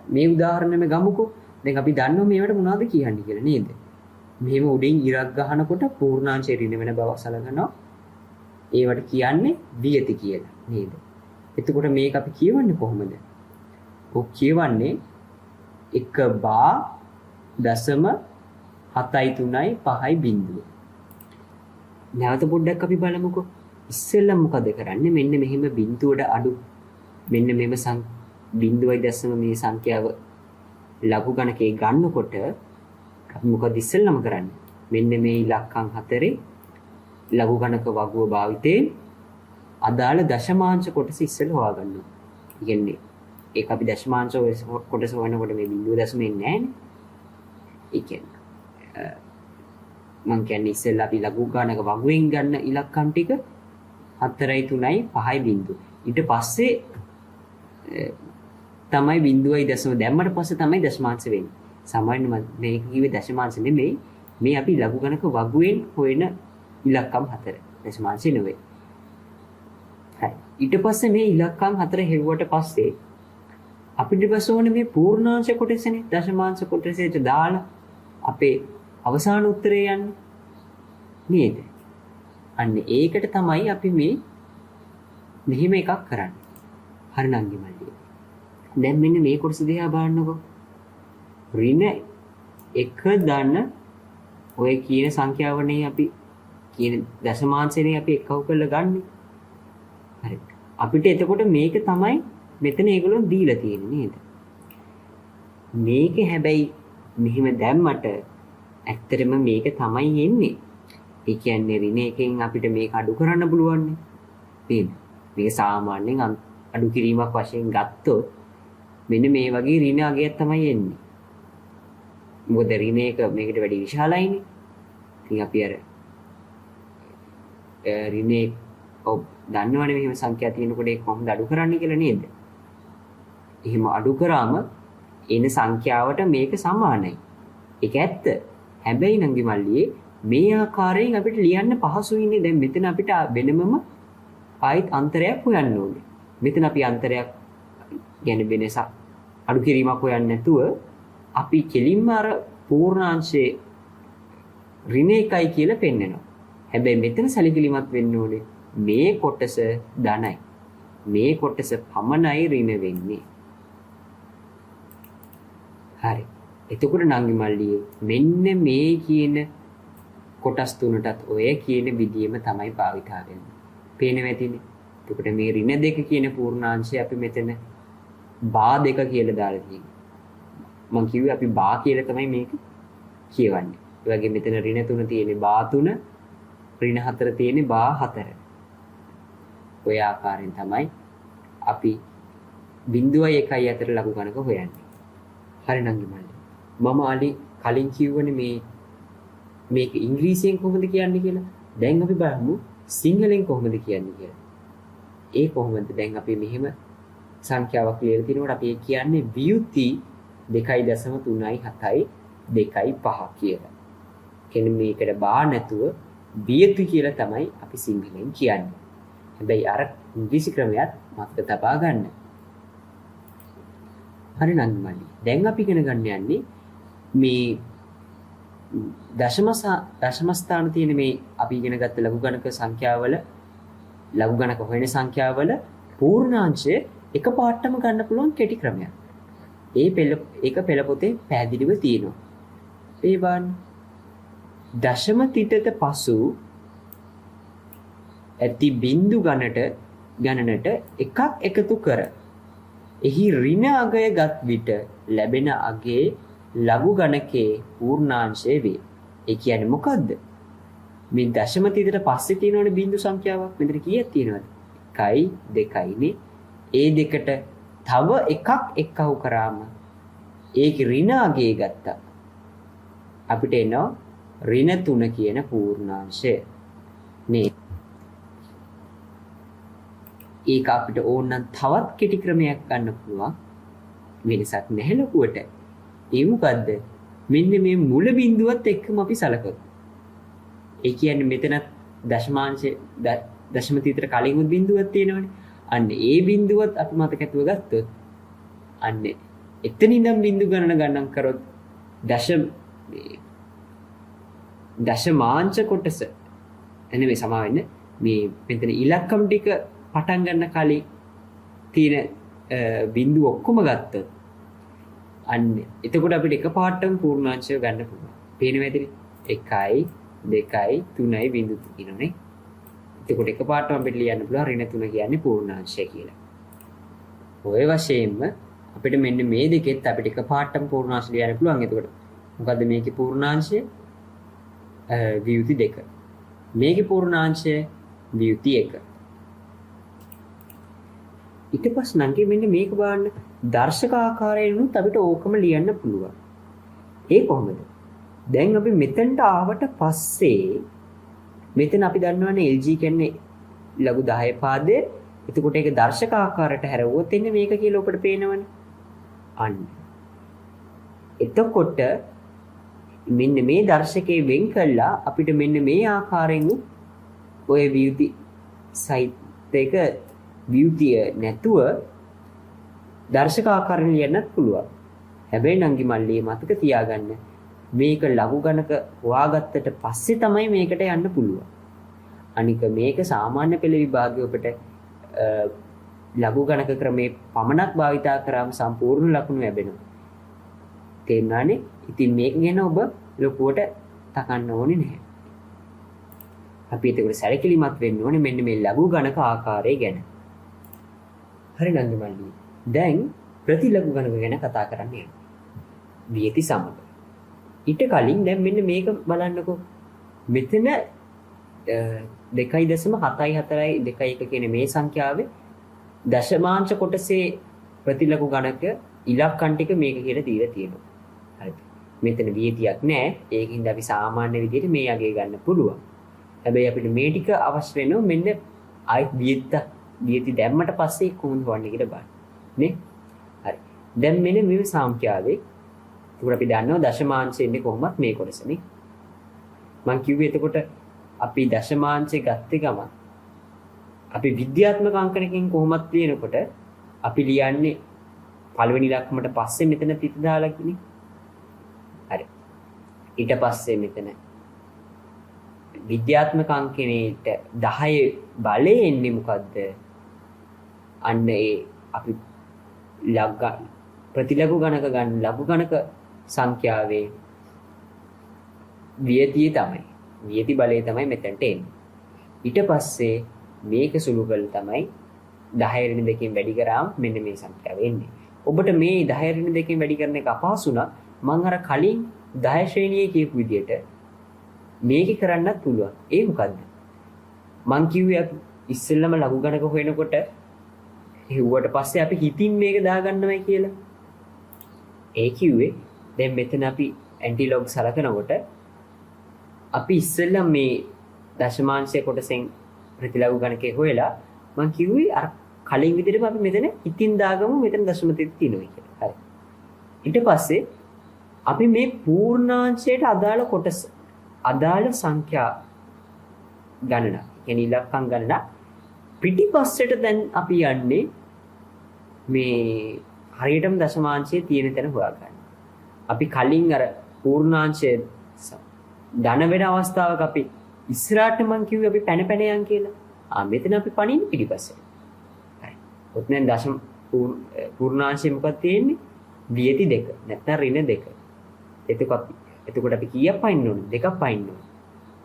මේ උදාහරණෙම ගමුකෝ. දැන් අපි දන්නවා මේවට මොනවද කියන්නේ කියලා නේද? මෙහෙම උඩින් ඉරක් ගහනකොට පූර්ණාංශය ඍණ වෙන බව සලකනවා. ඒවට කියන්නේ වියති කියලා නේද? එතකොට මේක අපි කියවන්නේ කොහොමද? ඔක් කියවන්නේ 1 බා දශම 7යි 3යි 5යි බිඳුව. නැවත පොඩ්ඩක් අපි බලමුකෝ. ඉස්සෙල්ලා මොකද කරන්නේ? මෙන්න මෙහෙම බිඳුවට අඩු මෙන්න මෙහෙම බිඳුවයි දශම මේ සංඛ්‍යාව ලඝු ගණකේ ගන්නකොට අපි මොකද ඉස්සෙල්ලාම කරන්නේ? මෙන්න මේ ඉලක්කම් 4 ලඝු ගණක වගුව භාවිතයෙන් අදාළ දශමාංශ කොටස ඉස්සෙල්ලා හොයාගන්නවා. කියන්නේ ඒක අපි දශමාංශ කොටස හොයනකොට මේ බිඳුව දශම එන්නේ නැහැ නේ. ඒ කියන්නේ මම කියන්නේ ඉස්සෙල්ලා අපි ලඝු ගණක වගුවෙන් ගන්න ඉලක්කම් ටික 4යි 3යි 5යි බිඳුව. ඊට පස්සේ තමයි බිඳුවයි දශම දැම්මට පස්සේ තමයි දශමාංශ වෙන්නේ. සාමාන්‍යයෙන් මම මේක කිව්වේ දශමාංශ නෙමෙයි. මේ අපි ලඝු ගණක වගුවෙන් හොයන ඉලක්කම් 4. දශමාංශ නෙවෙයි. හරි. ඊට පස්සේ මේ ඉලක්කම් 4 හෙව්වට පස්සේ අපිට ඊපස්සේ ඕනේ මේ පූර්ණාංශ කොටසනේ දශමාංශ කොටසට දාලා අපේ අවසාන උත්තරේ යන්නේ නේද? අන්න ඒකට තමයි අපි මේ මෙහිම එකක් කරන්නේ. හරි නංගි මල්ලි. දැන් මෙන්න මේ කොටස දිහා බලන්නකෝ. ඍණ 1 ධන ඔය කියන සංඛ්‍යාවනේ අපි කියන දශමාංශනේ අපි එකව කරලා ගන්නෙ. හරි. අපිට එතකොට මේක තමයි මෙතන ඒගොල්ලෝ දීලා තියෙන්නේ නේද? මේක හැබැයි මෙහිම දැම්මට ඇත්තටම මේක තමයි එන්නේ. ඒ කියන්නේ ඍණ එකෙන් අපිට මේක අඩු කරන්න පුළුවන් නේද? මේක සාමාන්‍යයෙන් අඩු කිරීමක් වශයෙන් ගත්තොත් මෙන්න මේ වගේ ඍණ අගයක් තමයි එන්නේ. මොකද ඍණ එක මේකට වැඩි විශාලයිනේ. ඉතින් අපි අර ඍණ ඔව් දන්නවනේ මෙහෙම සංඛ්‍යා තියෙනකොට ඒක කොහොමද අඩු කරන්නේ කියලා නේද? එහෙම අඩු කරාම එන සංඛ්‍යාවට මේක සමානයි. ඒක ඇත්ත. හැබැයි නංගි මල්ලියේ මේ ආකාරයෙන් අපිට ලියන්න පහසුයිනේ. දැන් මෙතන අපිට වෙනමම ආයිත් අන්තරයක් හොයන්න ඕනේ. මෙතන අපි අන්තරයක් ගැන වෙනස අඩු කිරීමක් හොයන්නේ නැතුව අපි කෙලින්ම අර පූර්ණාංශයේ ඍණ එකයි කියලා පෙන්නනවා. හැබැයි මෙතන සැලකිලිමත් වෙන්න ඕනේ මේ කොටස ධනයි. මේ කොටස පමණයි ඍණ වෙන්නේ. හරි. එතකොට නංගි මල්ලියේ මෙන්න මේ කියන කොටස් තුනටත් ඔය කියන විදියම තමයි භාවිතා වෙන්නේ. පේනව ඇතිනේ. එතකොට මේ ඍණ 2 කියන පූර්ණාංශය අපි මෙතන බා 2 කියලා දාලා තියෙනවා. මම කිව්වේ අපි බා කියලා තමයි මේක කියවන්නේ. ඒ වගේ මෙතන ඍණ 3 තියෙන්නේ බා 3, ඍණ 4 තියෙන්නේ බා 4. ඔය ආකාරයෙන් තමයි අපි 0.1 අතර ලඝු ගණක හොයන්නේ. හරි නංගි මල්ලි. මම කලින් කිව්වනේ මේක ඉංග්‍රීසියෙන් කොහොමද කියන්නේ කියලා. දැන් අපි බලමු සිංහලෙන් කොහොමද කියන්නේ කියලා. ඒ කොහොමද දැන් අපි මෙහෙම සංඛ්‍යාවක් ලියලා තිනකොට අපි කියන්නේ ව්‍යුති 2.37 2.5 කියලා. කියන්නේ මේකට බා නැතුව වියතු කියලා තමයි අපි සිංහලෙන් කියන්නේ. හැබැයි අර ඉංග්‍රීසි ක්‍රමයක් මතක තබා ගන්න. හරි නංගි මල්ලි. දැන් අපි ඉගෙන ගන්න යන්නේ මේ දශම ස්ථාන තියෙන මේ අපි ඉගෙන ගත්ත ලඝු ගණක සංඛ්‍යාවල ලඝු ගණක හොයන සංඛ්‍යාවල පූර්ණාංශය එක පාඩම ගන්න පුළුවන් කෙටි ක්‍රමයක්. ඒක පෙළ පොතේ පැහැදිලිව තියෙනවා. ඒ බලන්න. දශම තිතට පසු ඇති බිඳු ගණනට එකක් එකතු කර එහි ඍණ අගය ගත් විට ලැබෙන අගේ ලඝු ගණකේ පූර්ණාංශය වේ. ඒ කියන්නේ මොකද්ද? මේ දශම තිතට පස්සේ තියෙනවනේ බිඳු සංඛ්‍යාවක්. මෙතන කීයක් තියෙනවද? 1යි 2යිනේ. ඒ දෙකට තව එකක් එක්කහු කරාම ඒකේ ඍණ අගය ගත්තා. අපිට එනවා ඍණ 3 කියන පූර්ණාංශය. නේ. ඒක අපිට ඕන නම් තවත් කෙටි ක්‍රමයක් ගන්න පුළුවන්. වෙනසක් නැහැ ලොකුවට. ඒ මොකද්ද? මෙන්න මේ මුල බිඳුවත් එක්කම අපි සලකමු. ඒ කියන්නේ මෙතන දශම තිතර කලින් උත් බිඳුවක් තියෙනවනේ. අන්න ඒ බිඳුවත් අපි මතකතුව ගත්තොත් අන්න එතන ඉඳන් බිඳු ගණන් කරොත් දශමාංශ කොටස එනේ සමා වෙන්න මේ මෙතන ඉලක්කම් ටික පටන් ගන්න කලින් තියෙන බිඳු ඔක්කොම ගත්තොත් අන්න එතකොට අපිට එකපාරටම පූර්ණාංශය ගන්න පුළුවන්. පේනවා ඇතිනේ? 1යි 2යි 3යි බිඳු තියෙනනේ. එතකොට එකපාරටම අපිට ලියන්න පුළුවන් ඍණ 3 කියන්නේ පූර්ණාංශය කියලා. ඔය වශයෙන්ම අපිට මෙන්න මේ දෙකෙත් අපිට එකපාරටම පූර්ණාංශ ලියන්න පුළුවන්. එතකොට මොකද්ද මේකේ පූර්ණාංශය? වියුති 2. මේකේ පූර්ණාංශය වියුති 1. ඊට පස්සේ නංගි මෙන්න මේක බලන්න දර්ශක ආකාරයෙන් උත් අපිට ඕකම ලියන්න පුළුවන්. ඒ කොහොමද? දැන් අපි මෙතනට ආවට පස්සේ මෙතන අපි දන්නවනේ LG කියන්නේ ලඝු 10 පාදයේ. එතකොට ඒක දර්ශක ආකාරයට හැරෙවුවොත් එන්නේ මේක කියලා ඔබට පේනවනේ. අන්න. එතකොට මෙන්න මේ දර්ශකේ වෙන් කළා අපිට මෙන්න මේ ආකාරයෙන් ඔය ව්‍යුති සයිට් එක ව්‍යුතිය නැතුව දර්ශක ආකාරයෙන් ලියන්නත් පුළුවන්. හැබැයි නංගි මල්ලී මතක තියාගන්න මේක ලඝු ගණක හොයාගත්තට පස්සේ තමයි මේකට යන්න පුළුවන්. අනික මේක සාමාන්‍ය පෙළ විභාගයේ ඔබට ලඝු ගණක ක්‍රමේ පමණක් භාවිතා කරාම සම්පූර්ණ ලකුණු ලැබෙනවා. තේරුණානේ? ඉතින් මේක ගැන ඔබ ලොකුවට තකන්න ඕනේ නැහැ. අපි ඒකට සැලකිලිමත් වෙන්න ඕනේ මෙන්න මේ ලඝු ගණක ආකාරය ගැන. හරි නංගි මල්ලී. දැන් ප්‍රතිලඝු ගණක ගැන කතා කරන්න යනවා. වියති සමග. ඊට කලින් දැන් මෙන්න මේක බලන්නකෝ. මෙතන 2.7421 කියන මේ සංඛ්‍යාවේ දශමාංශ කොටසේ ප්‍රතිලඝු ගණක ඉලක්කම් ටික මේක කියලා දීලා තියෙනවා. හරිද? මෙතන වියතියක් නැහැ. ඒකින්ද අපි සාමාන්‍ය විදිහට මේ යගේ ගන්න පුළුවන්. හැබැයි අපිට මේ ටික අවශ්‍ය වෙනවා මෙන්න ආයි වියති දැම්මට පස්සේ කොහොමද වන්නේ කියලා බලන්න. නේ? හරි. දැන් මෙන්න මේ සංඛ්‍යාවේ උඩ අපි දන්නවා දශමාංශය ඉන්නේ කොහොමත් මේ කොටසනේ. මම කිව්වේ එතකොට අපි දශමාංශය ගත්තේ ගමන් අපි විද්‍යාත්මක අංකණකින් කොහොමත් ලියනකොට අපි ලියන්නේ පළවෙනි ඉලක්කමට පස්සේ මෙතන තිත දාලා කිනේ. හරි. ඊට පස්සේ මෙතන විද්‍යාත්මක අංකණයට 10 බලය එන්නේ මොකද්ද? අන්න ඒ අපි ප්‍රතිලඝු ගණක ගන්න ලඝු ගණක සංඛ්‍යාවේ වියතිය තමයි. වියති බලය තමයි මෙතනට එන්නේ. ඊට පස්සේ මේක සුළු කරලා තමයි 10 ඍණ 2කින් වැඩි කරාම මෙන්න මේ සංඛ්‍යාව එන්නේ. ඔබට මේ 10 ඍණ 2කින් වැඩි කරන එක අපහසු නම් මම අර කලින් 10 ශ්‍රේණියේ කියපු විදිහට මේක කරන්නත් පුළුවන්. ඒ මොකද්ද? මං කිව්වේ ඉස්සෙල්ලම ලඝු ගණක හොයනකොට හෙව්වට පස්සේ අපි හිතින් මේක දාගන්නවයි කියලා. ඒ කිව්වේ දැන් මෙතන අපි ඇන්ටිලොග් සලකනකොට අපි ඉස්සෙල්ලම මේ දශමාංශය කොටසෙන් ප්‍රතිලඝු ගණකේ හොයලා මං කිව්වේ අර කලින් විදිහටම අපි මෙතන හිතින් දාගමු මෙතන දශම තෙත් තියෙනවා කියලා. හරි. ඊට පස්සේ අපි මේ පූර්ණාංශයට අදාළ කොටස අදාළ සංඛ්‍යා ගණන කියන්නේ ඉලක්කම් ගණන පිටිපස්සට දැන් අපි යන්නේ මේ හරියටම දශමාංශයේ තියෙන තැන හොයාගන්න. අපි කලින් අර පූර්ණාංශය ධන වෙන අවස්ථාවක අපි ඉස්සරහට මං කිව්වේ අපි පැන පැන යන් කියලා. මෙතන අපි පණින්නේ පිටිපස්සට. හරි. ඔතෙන් දශම පූර්ණාංශය මොකක්ද තියෙන්නේ? වියති 2 නැත්නම් ඍණ 2. එතකොට අපි කීයක් පයින්න ඕනේ? 2ක් පයින්න ඕනේ.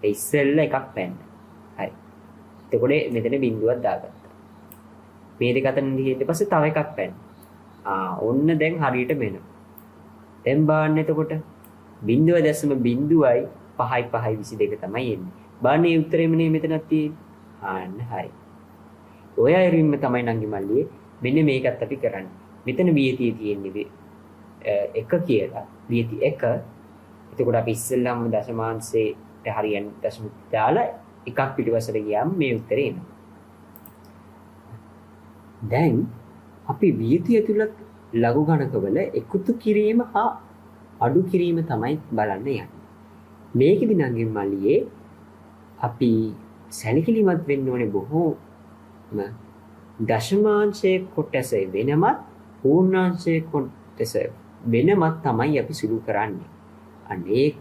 ඒ ඉස්සෙල්ලා එකක් පැන්න. හරි. එතකොට මෙතන බිඳුවක් දාගත්තා. මේ දෙක අතරින් ඊට පස්සේ තව එකක් පැන්න. ඔන්න දැන් හරියට මෙනවා. දැන් බලන්න එතකොට 0.05යි 22 තමයි එන්නේ. බලන්න මේ උත්තරෙම නේ මෙතනක් තියෙන්නේ. හරි. ඔය අයරින්ම තමයි නංගි මල්ලියේ මෙන්න මේකත් අපි කරන්නේ. මෙතන වියතිය තියෙන්නේ 1 කියලා. වියති 1. එතකොට අපි ඉස්සෙල්ලාම දශමාංශයට හරියන දශම දාලා එකක් පිටිපස්සට ගියාම මේ උත්තරේ එනවා. දැන් අපි වියතිය ඇතුළත් ලඝු ගණකවල එකතු කිරීම හා අඩු කිරීම තමයි බලන්න යන්නේ. මේකෙදි නංගි මල්ලියේ අපි සැලකිලිමත් වෙන්න ඕනේ බොහෝම දශමාංශයේ කොටස වෙනමත් පූර්ණාංශයේ කොටස වෙනමත් තමයි අපි සුළු කරන්නේ. අන්න ඒක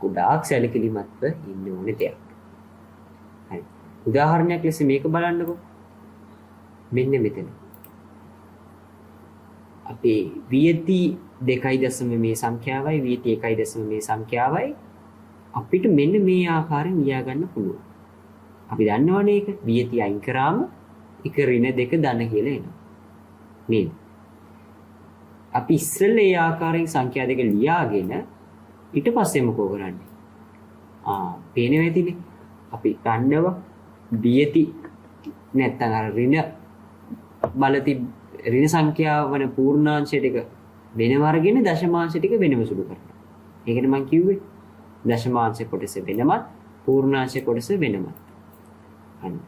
ගොඩාක් සැලකිලිමත්ව ඉන්න ඕනේ දෙයක්. හරි. උදාහරණයක් ලෙස මේක බලන්නකෝ. මෙන්න මෙතන. අපේ වියති 2.0 මේ සංඛ්‍යාවයි වියති 1.0 මේ සංඛ්‍යාවයි අපිට මෙන්න මේ ආකාරයෙන් ලියා ගන්න පුළුවන්. අපි දන්නවනේ ඒක වියති අයින් කරාම එක ඍණ 2 ධන කියලා එනවා. නේද? අපි ඉස්සෙල්ලා ඒ ආකාරයෙන් සංඛ්‍යා දෙක ලියාගෙන ඊට පස්සේ මොකෝ කරන්නේ? පේනවා ඇතිනේ. අපි ගන්නවා වියති නැත්තම් අර ඍණ බලති ඍණ සංඛ්‍යාව වන පූර්ණාංශ ටික වෙනම අරගෙන දශමාංශ ටික වෙනම සුළු කරනවා. ඒකනේ මම කිව්වේ. දශමාංශ කොටස වෙනමත් පූර්ණාංශ කොටස වෙනමත්. අන්න.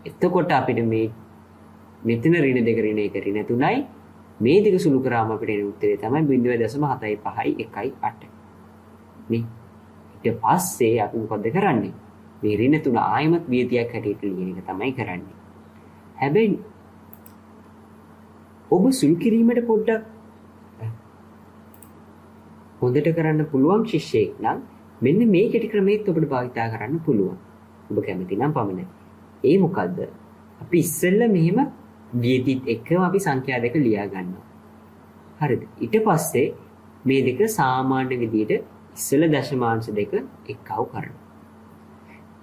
එතකොට අපිට මේ මෙතන ඍණ 2 ඍණ 1 ඍණ 3යි මේ දෙක සුළු කරාම අපිට එන උත්තරේ තමයි 0.7558. නේ. ඊට පස්සේ අපි මොකද කරන්නේ? මේ ඍණ 3 ආයෙමත් වියතියක් හැටියට ලියන එක තමයි කරන්නේ. හැබැයි ඔබ සුළු කිරීමට පොඩ්ඩක් හොඳට කරන්න පුළුවන් ශිෂ්‍යයෙක් නම් මෙන්න මේ කෙටි ක්‍රමයේත් ඔබට භාවිතා කරන්න පුළුවන්. ඔබ කැමති නම් පමණයි. ඒ මොකද්ද? අපි ඉස්සෙල්ලා මෙහෙම වියතිත් එක්කම අපි සංඛ්‍යා දෙක ලියා ගන්නවා. හරිද? ඊට පස්සේ මේ දෙක සාමාන්‍ය විදිහට ඉස්සෙල්ලා දශමාංශ දෙක එක්කව කරනවා.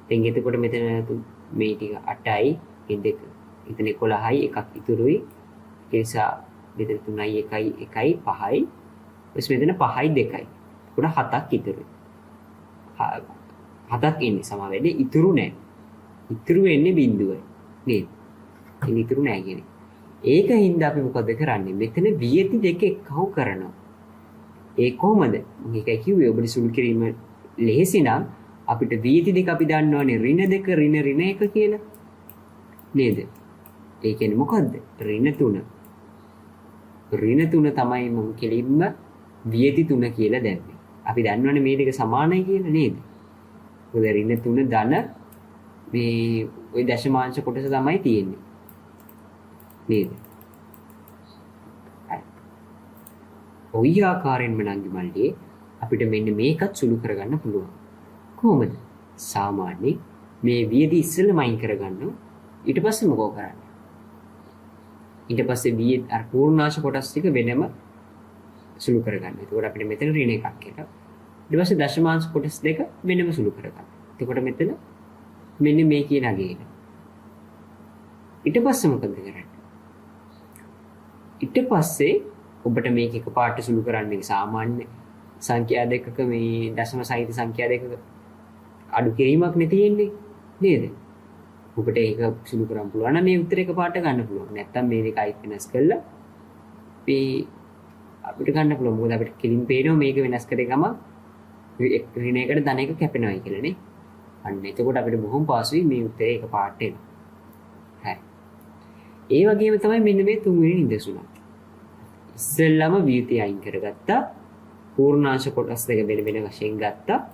දැන් එතකොට මෙතන මේ ටික 8යි, මේ දෙක එතන 11යි, එකක් ඉතුරුයි. ඒ නිසා මෙතන 3යි, 1යි, 1යි, 5යි. ඊස් මෙතන 5යි, 2යි. එතකොට 7ක් ඉතුරුයි. 7ක් ඉන්නේ සම වෙන්නේ ඉතුරු නැහැ. ඉතුරු වෙන්නේ බිඳුවයි. නේද? ඉතින් ඉතුරු නැහැ කියන්නේ. ඒක හින්දා අපි මොකද කරන්නේ? මෙතන වියති දෙක එක්කව කරනවා. ඒ කොහොමද? මම ඒකයි කිව්වේ ඔබට සුළු කිරීම ලෙහෙසි නම් අපිට වියති දෙක අපි දන්නවනේ ඍණ 2 ඍණ 1 කියලා. නේද? ඒ කියන්නේ මොකද්ද? ඍණ 3. ඍණ 3 තමයි මම කෙලින්ම වියති 3 කියලා දැම්මේ. අපි දන්නවනේ මේ දෙක සමානයි කියලා නේද? මොකද ඍණ 3 ධන මේ ওই දශමාංශ කොටස තමයි තියෙන්නේ. නේද? ඔය ආකාරයෙන්ම නංගි මල්ලියේ අපිට මෙන්න මේකත් සුළු කරගන්න පුළුවන්. කොහොමද? සාමාන්‍යයෙන් මේ වියදි ඉස්සෙල්ලම අයින් කරගන්නවා. ඊට පස්සේ මොකෝ කරන්නේ? ඊට පස්සේ වියදි අර පූර්ණාංශ කොටස් ටික වෙනම සුළු කරගන්න. එතකොට අපිට මෙතන ඍණ එකක් එනවා. ඊට පස්සේ දශමාංශ කොටස් දෙක වෙනම සුළු කරගන්න. එතකොට මෙතන මෙන්න මේ කියන අගේ එනවා. ඊට පස්සේ මොකද කරන්නේ? ඊට පස්සේ ඔබට මේක එකපාරට සුළු කරන්න සාමාන්‍ය සංඛ්‍යා දෙකක මේ දශම සහිත සංඛ්‍යා දෙකක අඩු කිරීමක් නේ තියෙන්නේ නේද? ඔබට ඒක සුළු කරන්න පුළුවන් නම් මේ උත්තර එකපාරට ගන්න පුළුවන්. නැත්තම් මේ දෙක අයිත් වෙනස් කළා මේ අපිට ගන්න පුළුවන්. මොකද අපිට කිලින් පේනවා මේක වෙනස් කරේ ගම ඍණ එකට ධන එක කැපෙනවායි කියලා නේ. අන්න එතකොට අපිට බොහොම පාසුයි මේ උත්තරේ එකපාරට එනවා. හරි. ඒ වගේම තමයි මෙන්න මේ තුන්වෙනි නිදසුන. ඉස්සෙල්ලාම වියති අයින් කරගත්තා. පූර්ණාංශ කොටස් දෙක වෙන වෙන වශයෙන් ගත්තා.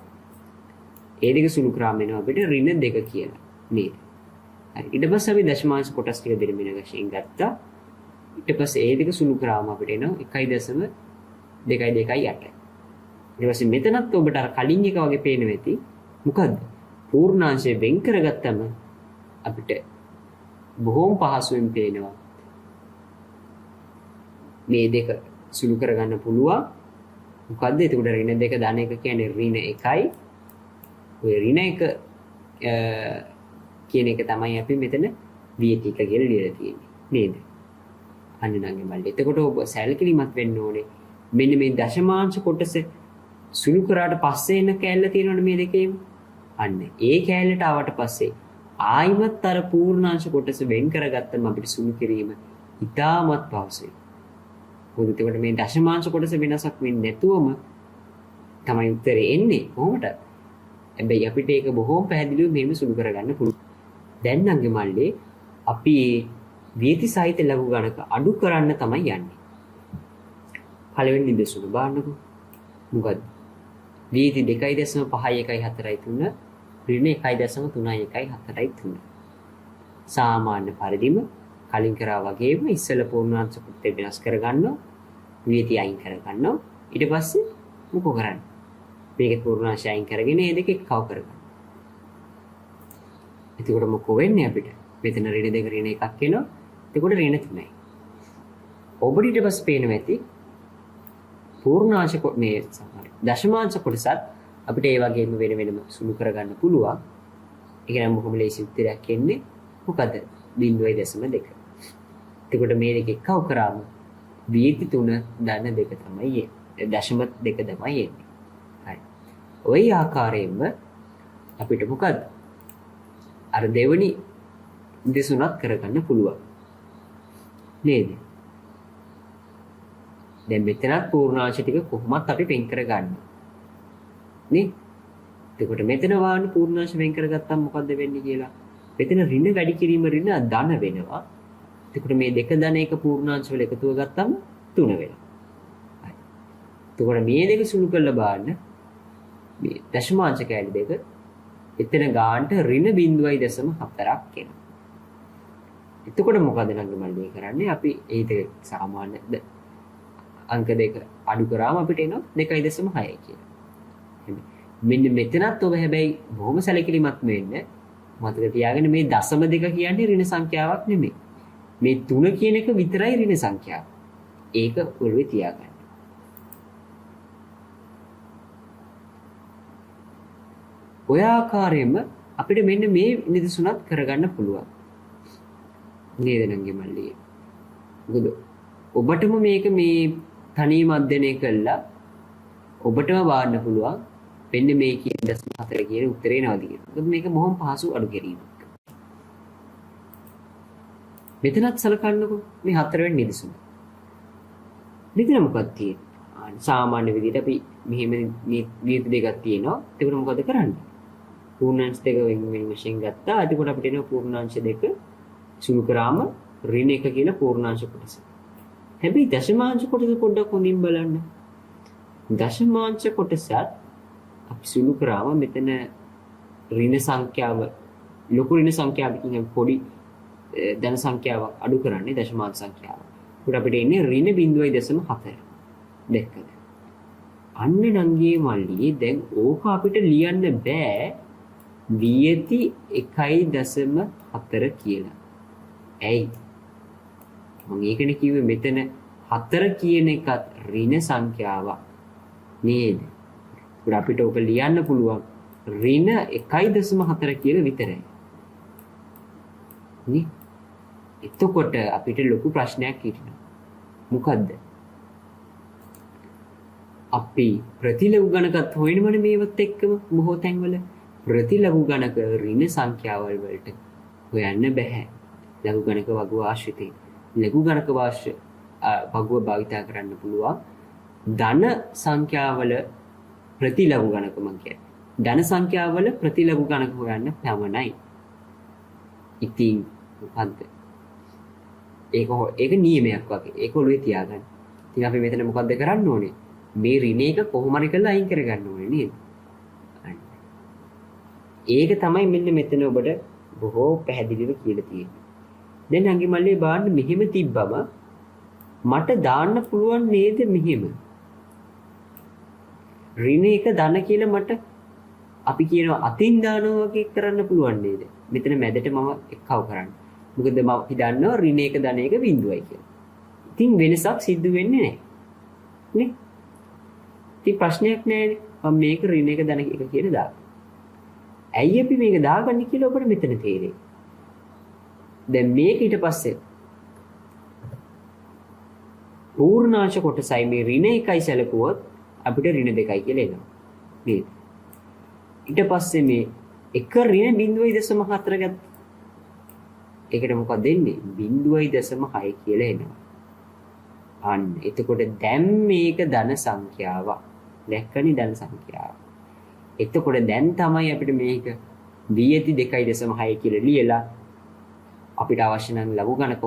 ඒ දෙක සුළු කරාම එනවා අපිට ඍණ 2 කියලා. නේද? හරි. ඊට පස්සේ අපි දශමාංශ කොටස් ටික වෙන වෙන වශයෙන් ගත්තා. ඊට පස්සේ ඒ දෙක සුළු කරාම අපිට එනවා 1.228. ඊට පස්සේ මෙතනත් ඔබට අර කලින් එක වගේ පේනවා ඇති. මොකද්ද? පූර්ණාංශය වෙන් කරගත්තම අපිට බොහොම පහසුවෙන් පේනවා මේ දෙක සුළු කරගන්න පුළුවන්. මොකද්ද? එතකොට ඍණ 2 ධන 1 කියන්නේ ඍණ 1යි. ඔය ඍණ 1 කියන එක තමයි අපි මෙතන වියති එක කියලා ලියලා තියෙන්නේ. නේද? අන්න නංගි මල්ලි. එතකොට ඔබ සැලකිලිමත් වෙන්න ඕනේ. මෙන්න මේ දශමාංශ කොටස සුළු කරාට පස්සේ එන කෑල්ල තියෙනවනේ මේ දෙකේම. අන්න ඒ කෑල්ලට ආවට පස්සේ ආයිමත් අර පූර්ණාංශ කොටස වෙන් කරගත්තම අපිට සුළු කිරීම ඉතාමත් පහසුයි. මොකද එතකොට මේ දශමාංශ කොටස වෙනසක් වෙන්නේ නැතුවම තමයි උත්තරේ එන්නේ කොහොමද? හැබැයි අපිට ඒක බොහොම පැහැදිලිව මෙහෙම සුළු කරගන්න පුළුවන්. දැන් නංගි මල්ලේ අපි වියති සහිත ලඝු ගණක අඩු කරන්න තමයි යන්නේ. පළවෙනි නිදසුන බලන්නකෝ. මොකද්ද? වියති 2.5143 ඍණ 1.3143. සාමාන්‍ය පරිදිම කලින් කරා වගේම ඉස්සෙල්ලා පූර්ණාංශ කොටස වෙනස් කරගන්නවා. වියති අයින් කරගන්නවා. ඊට පස්සේ මොකෝ කරන්නේ? මේකේ පූර්ණාංශය අයින් කරගෙන මේ දෙක එක්කව කරගන්න. එතකොට මොකෝ වෙන්නේ අපිට? මෙතන ඍණ 2 ඍණ 1ක් එනවා. එතකොට ඍණ 3යි. ඔබට ඊට පස්සේ පේනවා ඇති පූර්ණාංශ මේ දශමාංශ කොටසත් අපිට ඒ වගේම වෙන වෙනම සුළු කරගන්න පුළුවන්. ඒක නම් බොහොම ලේසි උත්තරයක් එන්නේ. මොකද 0.2. එතකොට මේ දෙක එක්කව කරාම වියති 3 ධන 2 තමයි එන්නේ. දශම 2 තමයි එන්නේ. හරි. ওই ආකාරයෙන්ම අපිට මොකද? අර දෙවෙනි නිදසුනත් කරගන්න පුළුවන්. නේද? දැන් මෙතනත් පූර්ණාංශ ටික කොහොමත් අපි වෙන් කරගන්න. නේ? එතකොට මෙතන වාන්නේ පූර්ණාංශ වෙන් කරගත්තම මොකද්ද වෙන්නේ කියලා? මෙතන ඍණ වැඩි කිරීම ඍණ ධන වෙනවා. එතකොට මේ දෙක ධන එක පූර්ණාංශ වල එකතුව ගත්තම 3 වෙනවා. හරි. එතකොට මේ දෙක සුළු කරලා බලන්න. මේ දශමාංශ කැලි දෙක එතන ගානට ඍණ 0.4ක් එනවා. එතකොට මොකද නංගි මල්ලි කරන්නේ? අපි ඒ දෙක සාමාන්‍ය අංක දෙක අඩු කරාම අපිට එනවා 2.6 කියලා. මෙන්න මෙතනත් ඔබ හැබැයි බොහොම සැලකිලිමත් වෙන්න මතක තියාගන්න මේ දශම දෙක කියන්නේ ඍණ සංඛ්‍යාවක් නෙමෙයි. මේ 3 කියන එක විතරයි ඍණ සංඛ්‍යාව. ඒක ඔළුවේ තියාගන්න. ඔය ආකාරයෙන්ම අපිට මෙන්න මේ නිදසුනත් කරගන්න පුළුවන්. නේද නංගි මල්ලි? මොකද ඔබටම මේක මේ තනියම අධ්‍යයනය කළා ඔබටම වාන්න පුළුවන් වෙන්න මේ කියන 0.4 කියන උත්තරේ නවද කියලා. මොකද මේක බොහොම පහසු අඩු කිරීමක්. මෙතනත් සලකන්නකො මේ 4 වෙනි නිදසුන. මෙතන මොකක්ද තියෙන්නේ? සාමාන්‍ය විදිහට අපි මෙහෙම නීති දෙකක් තියෙනවා. එතකොට මොකද කරන්නේ? පූර්ණාංශ දෙක වෙන වශයෙන් ගත්තා. එතකොට අපිට එනවා පූර්ණාංශ දෙක සුළු කරාම ඍණ 1 කියන පූර්ණාංශ කොටස. හැබැයි දශමාංශ කොටස පොඩ්ඩක් හොඳින් බලන්න. දශමාංශ කොටසත් අපි සුළු කරාම මෙතන ඍණ සංඛ්‍යාව ලොකු ඍණ සංඛ්‍යාවකින් පොඩි ධන සංඛ්‍යාවක් අඩු කරන්නේ දශමාංශ සංඛ්‍යාව. ඒකට අපිට එන්නේ ඍණ 0.4. දැක්කද? අන්න නංගියේ මල්ලි දැන් ඕක අපිට ලියන්න බෑ වියති 1.4 කියලා. ඇයි? මම ඒකනේ කිව්වේ මෙතන 4 කියන එකත් ඍණ සංඛ්‍යාවක් නේද? ඒකට අපිට ඕක ලියන්න පුළුවන් ඍණ 1.4 කියලා විතරයි. නේ? එතකොට අපිට ලොකු ප්‍රශ්නයක් හිටිනවා. මොකද්ද? අපි ප්‍රතිලඝු ගණකත් හොයනවනේ මේවත් එක්කම බොහෝ තැන්වල ප්‍රතිලඝු ගණක ඍණ සංඛ්‍යාවල් වලට හොයන්න බෑ. ලඝු ගණක වගුව ආශ්‍රිතයි. ලඝු ගණක වගුව භාවිතා කරන්න පුළුවන් ධන සංඛ්‍යාවල ප්‍රතිලඝු ගණක මං කියන්නේ. ධන සංඛ්‍යාවල ප්‍රතිලඝු ගණක හොයන්න පමණයි. ඉතින් මොකද්ද? ඒක නියමයක් වගේ. ඒක ඔළුවේ තියාගන්න. ඉතින් අපි මෙතන මොකද්ද කරන්න ඕනේ? මේ ඍණ එක කොහොම හරි කරලා අයින් කරගන්න ඕනේ නේද? ඒක තමයි මෙන්න මෙතන ඔබට බොහෝ පැහැදිලිව කියලා තියෙන්නේ. දැන් අංගි මල්ලේ බාන්න මෙහෙම තිබ්බම මට දාන්න පුළුවන් නේද මෙහෙම? ඍණ එක ධන කියලා මට අපි කියනවා අතින් දානවා වගේ කරන්න පුළුවන් නේද? මෙතන මැදට මම එක්කව කරන්න. මොකද මම හිතන්නවා ඍණ එක ධන එක බිඳුවයි කියලා. ඉතින් වෙනසක් සිද්ධ වෙන්නේ නැහැ. නේ? ඉතින් ප්‍රශ්නයක් නැහැනේ. මම මේක ඍණ එක ධන එක කියලා දානවා. ඇයි අපි මේක දාගන්නේ කියලා ඔබට මෙතන තේරෙයි. දැන් මේක ඊට පස්සේ පූර්ණාංශ කොටසයි මේ ඍණ එකයි සැලකුවොත් අපිට ඍණ 2යි කියලා එනවා. නේද? ඊට පස්සේ මේ එක ඍණ 0.4 ගත්තා. ඒකට මොකක්ද දෙන්නේ? 0.6 කියලා එනවා. අන්න එතකොට දැන් මේක ධන සංඛ්‍යාවක්. දැක්කනේ ධන සංඛ්‍යාව. එතකොට දැන් තමයි අපිට මේක වියති 2.6 කියලා ලියලා අපිට අවශ්‍ය නම් ලඝු ගණක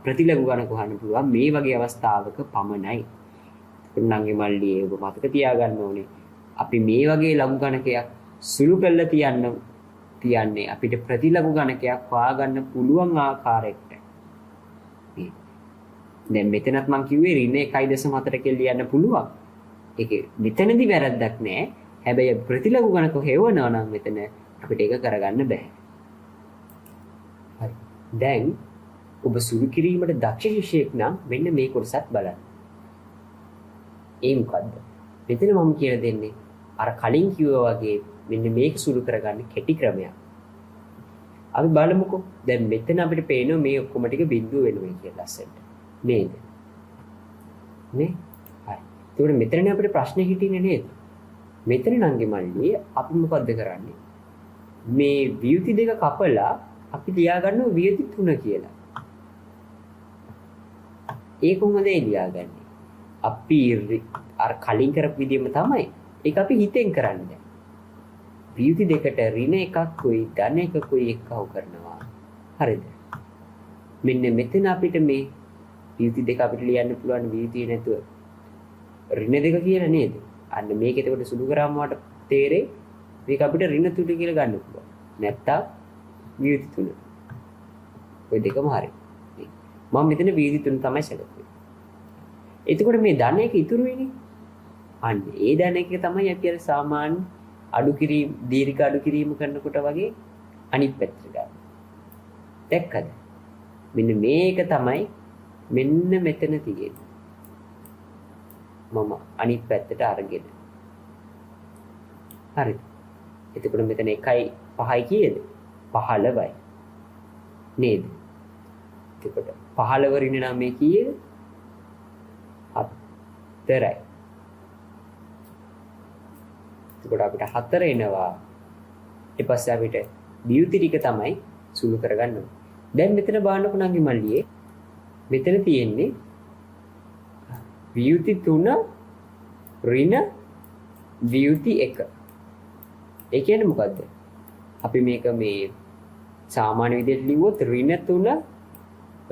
ප්‍රතිලඝු ගණක හොයන්න පුළුවන් මේ වගේ අවස්ථාවක පමණයි. උන්නන්ගේ මල්ලි ඔබ මතක තියාගන්න ඕනේ. අපි මේ වගේ ලඝු ගණකයක් සුළු කරලා තියන්නේ අපිට ප්‍රතිලඝු ගණකයක් හොයාගන්න පුළුවන් ආකාරයකට. දැන් මෙතනත් මම කිව්වේ ඍණ 1.4 කියලා ලියන්න පුළුවන්. ඒක මෙතනදි වැරද්දක් නෑ. හැබැයි ප්‍රතිලඝු ගණක හේවනවා නම් මෙතන අපිට ඒක කරගන්න බෑ. හරි. දැන් ඔබ සුළු කිරීමට දක්ෂ ශිෂ්‍යයෙක් නම් මෙන්න මේ කොටසත් බලන්න. ඒ මොකද්ද? මෙතන මම කියලා දෙන්නේ අර කලින් කිව්වා වගේ මෙන්න මේක සුළු කරගන්න කෙටි ක්‍රමයක්. අපි බලමුකෝ. දැන් මෙතන අපිට පේනවා මේ ඔක්කොම ටික බිඳුව වෙනවා කියලා ලස්සනට. නේද? නේ? හරි. ඒකට මෙතනනේ අපිට ප්‍රශ්නේ හිටින්නේ නේද? මෙතන නංගි මල්ලි අපි මොකද්ද කරන්නේ? මේ වියුති දෙක කපලා අපි ලියා ගන්නවා වියති 3 කියලා. ඒක කොහොමද ලියාගන්නේ? අපි අර කලින් කරපු විදිහම තමයි. ඒක අපි හිතෙන් කරන්නේ. ව්‍යුති දෙකට ඍණ එකකුයි ධන එකකුයි එක්කව කරනවා. හරිද? මෙන්න මෙතන අපිට මේ ව්‍යුති දෙක අපිට ලියන්න පුළුවන් ව්‍යුතිය නැතුව ඍණ දෙක කියලා නේද? අන්න මේක එතකොට සුළු කරාම වට තේරෙයි මේක අපිට ඍණ තුන කියලා ගන්න පුළුවන්. නැත්තම් ව්‍යුති තුන. ඔය දෙකම හරි. මම මෙතන ව්‍යුති තුන තමයි සැලකුවේ. එතකොට මේ ධන එක ඉතුරු වෙන්නේ. අන්න ඒ ධන එක තමයි අපි අර සාමාන්‍ය අඩු කිරීම දීර්ඝ අඩු කිරීම කරනකොට වගේ අනිත් පැත්තට ගන්න. දැක්කද? මෙන්න මේක තමයි මෙන්න මෙතන තියෙන්නේ. මම අනිත් පැත්තට අරගෙන. හරිද? එතකොට මෙතන 1යි 5යි කීයද? 15යි. නේද? එතකොට 15 රිනේ නම් මේ කීයද? 4යි. එතකොට අපිට 4 එනවා. ඊට පස්සේ අපිට ව්‍යුති ටික තමයි සුළු කරගන්න ඕනේ. දැන් මෙතන බලන්නකො නංගි මල්ලියේ මෙතන තියෙන්නේ ව්‍යුති 3 ඍණ ව්‍යුති 1. ඒ කියන්නේ මොකද්ද? අපි මේක මේ සාමාන්‍ය විදිහට ලිව්වොත් ඍණ 3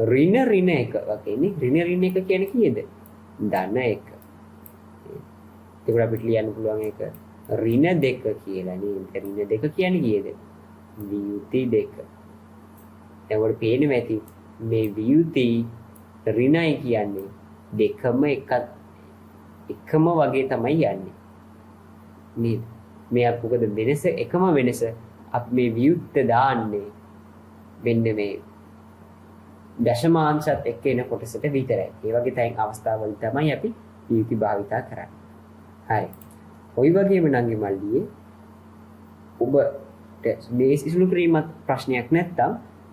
ඍණ 1 වගේනේ. ඍණ 1 කියන්නේ කීයද? ධන 1. ඒක අපිට ලියන්න පුළුවන් ඒක ඍණ 2 කියලා නේද? ඍණ 2 කියන්නේ කීයද? ව්‍යුති 2. දැන් ඔයාලට පේන්නේ නැති මේ ව්‍යුති ඍණයි කියන්නේ දෙකම එකම වගේ තමයි යන්නේ. නේද? මේ මොකද වෙනස එකම වෙනස අපි මේ ව්‍යුත්ත දාන්නේ මෙන්න මේ දශමාංශත් එක්ක එන කොටසට විතරයි. ඒ වගේ තැන් අවස්ථාවල තමයි අපි ව්‍යුති භාවිතා කරන්නේ. හරි. ওই වගේම නංගි මල්ලියේ ඔබට මේ සුළු කිරීමත් ප්‍රශ්නයක් නැත්තම්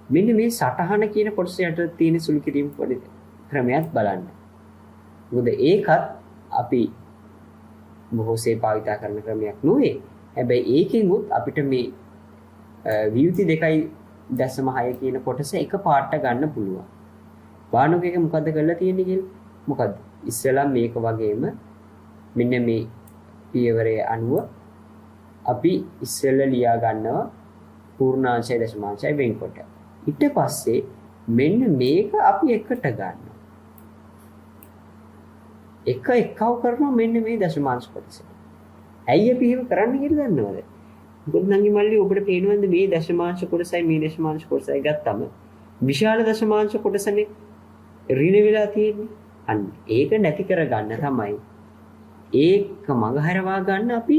මෙන්න මේ සටහන කියන කොටස යට තියෙන සුළු කිරීම ක්‍රමයක් බලන්න. මොකද ඒකත් අපි බොහෝසේ භාවිතා කරන ක්‍රමයක් නෙවෙයි. හැබැයි ඒකෙන් උත් අපිට මේ ව්‍යුති 2.6 කියන කොටස එක පාට ගන්න පුළුවන්. වානුක එක මොකද්ද කරලා තියෙන්නේ කියලා? මොකද්ද? ඉස්සෙල්ලා මේක වගේම මෙන්න මේ පියවරේ අනුව අපි ඉස්සෙල්ලා ලියා ගන්නවා පූර්ණාංශය දශමාංශය වෙන්කොට. ඊට පස්සේ මෙන්න මේක අපි එකට ගන්නවා. එක එකව කරනවා මෙන්න මේ දශමාංශ කොටස. ඇයි අපි එහෙම කරන්න කියලා දන්නවද? මොකද නංගි මල්ලි ඔබට පේනවද මේ දශමාංශ කොටසයි මේ දශමාංශ කොටසයි ගත්තම විශාල දශමාංශ කොටසනේ ඍණ වෙලා තියෙන්නේ. අන්න ඒක නැති කරගන්න තමයි ඒක මගහරවා ගන්න අපි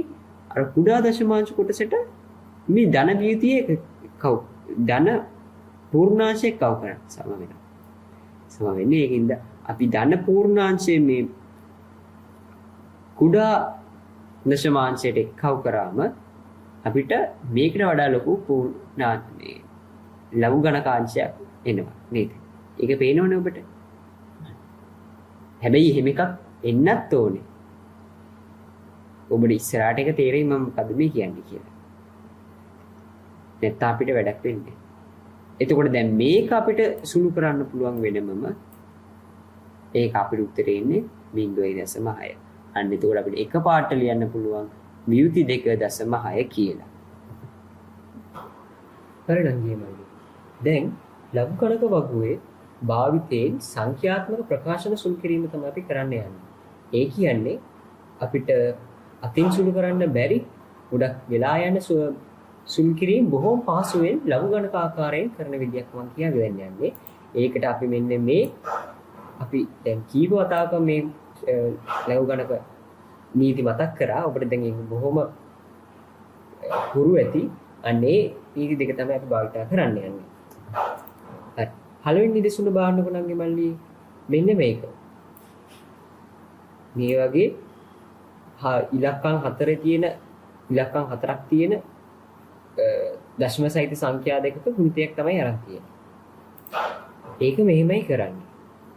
අර කුඩා දශමාංශ කොටසට මේ ධන ව්‍යුතියේ කව් ධන පූර්ණාංශය කව් කරන්න සම වෙනවා. සම වෙන්නේ ඒකින්ද අපි ධන පූර්ණාංශයේ මේ කුඩා දශමාංශයට එක්කව කරාම අපිට මේකට වඩා ලොකු පූර්ණාංශයේ ලඝු ගණකාංශයක් එනවා නේද? ඒක පේනවනේ ඔබට. හැබැයි එහෙම එකක් එන්නත් ඕනේ. ඔබට ඉස්සරහට එක තේරෙයි මම මොකද මේ කියන්නේ කියලා. නැත්නම් අපිට වැඩක් වෙන්නේ. එතකොට දැන් මේක අපිට සුළු කරන්න පුළුවන් වෙනමම ඒක අපිට උත්තරේ ඉන්නේ 0.6. අන්න එතකොට අපිට එක පාට ලියන්න පුළුවන් ව්‍යුති 2.6 කියලා. හරි නංගි මල්ලි. දැන් ලඝු ගණක වගුවේ භාවිතයෙන් සංඛ්‍යාත්මක ප්‍රකාශන සුළු කිරීම තමයි අපි කරන්න යන්නේ. ඒ කියන්නේ අපිට අතින් සුළු කරන්න බැරි ගොඩක් වෙලා යන සුළු කිරීම බොහොම පහසුවෙන් ලඝු ගණක ආකාරයෙන් කරන විදියක් මම කියන්න යන්නේ. ඒකට අපි මෙන්න මේ අපි දැන් කීප වතාවක මේ ලඝු ගණක නීති මතක් කරා. ඔබට දැන් ඒක බොහොම හුරු ඇති. අනේ නීති දෙක තමයි අපි භාවිත කරන්න යන්නේ. හරි. පළවෙනි නිදසුන බලන්නකො නංගි මල්ලි. මෙන්න මේක. මේ වගේ ඉලක්කම් 4 තියෙන ඉලක්කම් 4ක් තියෙන දශම සහිත සංඛ්‍යා දෙකක ගුණිතයක් තමයි අරන් තියෙන්නේ. ඒක මෙහෙමයි කරන්නේ.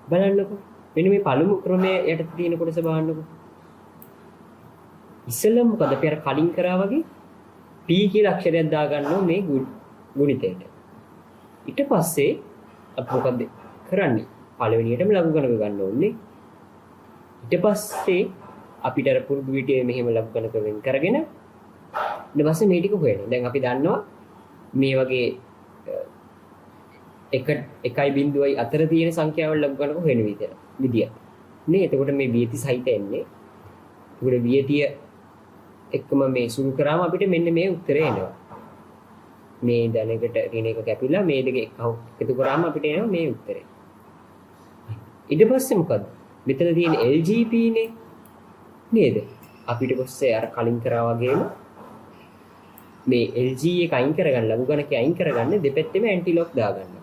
බලන්නකො. මෙන්න මේ පළමු ක්‍රමයේ යට තියෙන කොටස බලන්නකො. ඉස්සෙල්ලම මොකද අපි අර කලින් කරා වගේ p කියලා අක්ෂරයක් දාගන්නවා මේ ගුණිතයට. ඊට පස්සේ අපි මොකද කරන්නේ? පළවෙනියටම ලඝු ගණක ගන්න ඕනේ. ඊට පස්සේ අපිට අර පුරුදු විදිහේ මෙහෙම ලඝු ගණක වෙන් කරගෙන ඊට පස්සේ මේ ටික හොයනවා. දැන් අපි දන්නවා මේ වගේ 1.0යි අතර තියෙන සංඛ්‍යාවල් ලඝු ගණක හොයන විදිය. නේ එතකොට මේ වියති සහිත එන්නේ. ඒකට වියතිය එක්කම මේ සුළු කරාම අපිට මෙන්න මේ උත්තරය එනවා. මේ ධනයකට ඍණ එක කැපිලා මේ දෙක එකතු කරාම අපිට එනවා මේ උත්තරය. ඊට පස්සේ මොකද? මෙතන තියෙන LGP නේ නේද? අපිට පස්සේ අර කලින් කරා වගේම මේ LG එක අයින් කරගන්න ලඝු ගණකේ අයින් කරගන්න දෙපැත්තෙම ඇන්ටි ලොක් දාගන්න.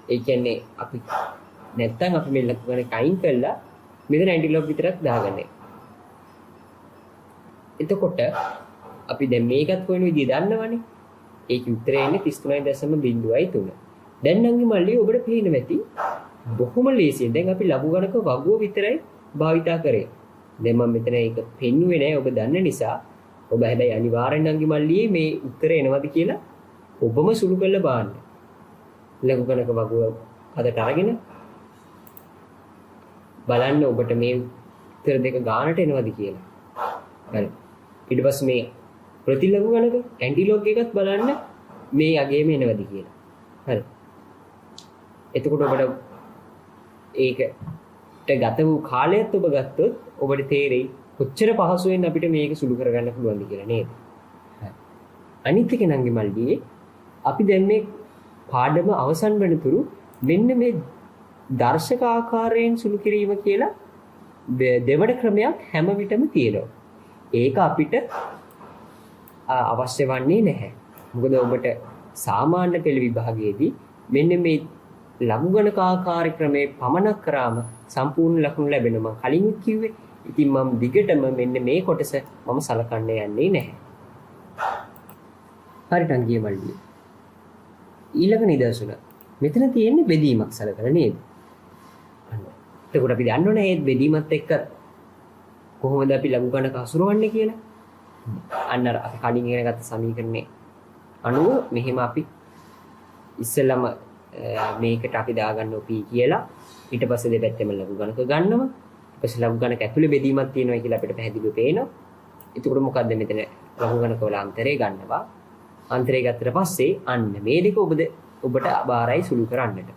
ඒ කියන්නේ අපි නැත්තම් අපි මේ ලඝු ගණක අයින් කළා මෙතන ඇන්ටි ලොක් විතරක් දාගන්නේ. එතකොට අපි දැන් මේකත් කොයින විදිය දන්නවනේ. ඒකේ උත්තරය එන්නේ 33.03. දැන් නම් මල්ලි ඔබට පේන ඇති බොහොම ලේසියෙන්. දැන් අපි ලඝු ගණක වගුව විතරයි භාවිතා කරේ. දැන් මම මෙතන ඒක පෙන්නුවේ නැහැ ඔබ දන්න නිසා. ඔබ හැබැයි අනිවාර්යෙන් නම් මල්ලි මේ උත්තරය එනවද කියලා ඔබම සුළු කරලා බලන්න. ලඝු ගණක වගුව අදට අරගෙන බලන්න ඔබට මේ උත්තර දෙක ගානට එනවද කියලා. හරි. ඊට පස්සේ මේ ප්‍රතිලඝු ගණක ඇන්ටිලොග් එකත් බලන්න මේ යගේම එනවද කියලා. හරි. එතකොට ඔබට ඒකට ගත වූ කාලයත් ඔබ ගත්තොත් ඔබට තේරෙයි කොච්චර පහසුවෙන් අපිට මේක සුළු කරගන්න පුළුවන්ද කියලා නේද? හරි. අනිත් එක නංගි මල්ලියේ අපි දැන් මේ පාඩම අවසන් වෙනතුරු මෙන්න මේ දර්ශක ආකාරයෙන් සුළු කිරීම කියලා දෙවන ක්‍රමයක් හැම විටම තියෙනවා. ඒක අපිට අවශ්‍ය වන්නේ නැහැ. මොකද ඔබට සාමාන්‍ය පෙළ විභාගයේදී මෙන්න මේ ලඝු ගණක ආකාර ක්‍රමේ පමනක් කරාම සම්පූර්ණ ලකුණු ලැබෙනවා. මම කලින් කිව්වේ. ඉතින් මම දිගටම මෙන්න මේ කොටස මම සලකන්න යන්නේ නැහැ. හරියට අංගිය මල්ලිය. ඊළඟ නිදර්ශන. මෙතන තියෙන්නේ බෙදීමක් සලකලා නේද? එතකොට අපි දන්නවනේ මේ බෙදීමත් එක්ක කොහොමද අපි ලඝු ගණක හසුරවන්නේ කියලා. අන්න අර අපි කලින් ඉගෙන ගත්ත සමීකරණේ අනුව මෙහෙම අපි ඉස්සෙල්ලම මේකට අපි දාගන්නවා p කියලා. ඊට පස්සේ දෙපැත්තෙම ලඝු ගණක ගන්නවා. ඊට පස්සේ ලඝු ගණක ඇතුලේ බෙදීමක් තියෙනවා කියලා අපිට පැහැදිලිව පේනවා. එතකොට මොකද්ද මෙතන ලඝු ගණක වල අන්තරය ගන්නවා. අන්තරය ගත්තට පස්සේ අන්න මේ දෙක ඔබට බාරයි සුළු කරන්නට.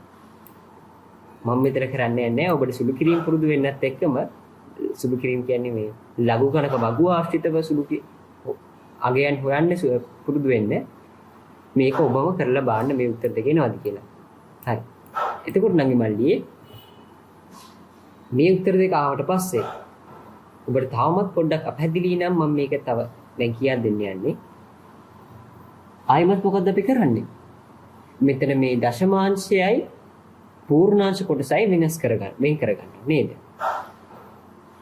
මම මෙතන කරන්නේ නැහැ. ඔබට සුළු කිරීම පුරුදු වෙන්නත් එක්කම සුළු කිරීම කියන්නේ මේ ලඝු ගණක වගුව ආශ්‍රිතව සුළු අගයන් හොයන්න පුරුදු වෙන්න. මේක ඔබම කරලා බලන්න මේ උත්තර දෙක එනවද කියලා. හරි. එතකොට නංගි මල්ලියේ මේ උත්තර දෙක ආවට පස්සේ ඔබට තවමත් පොඩ්ඩක් අපහැදිලි නම් මම මේක තව දැන් කියන්න දෙන්න යන්නේ. ආයිමත් මොකද්ද අපි කරන්නේ? මෙතන මේ දශමාංශයයි පූර්ණාංශ කොටසයි වෙන් කරගන්න නේද?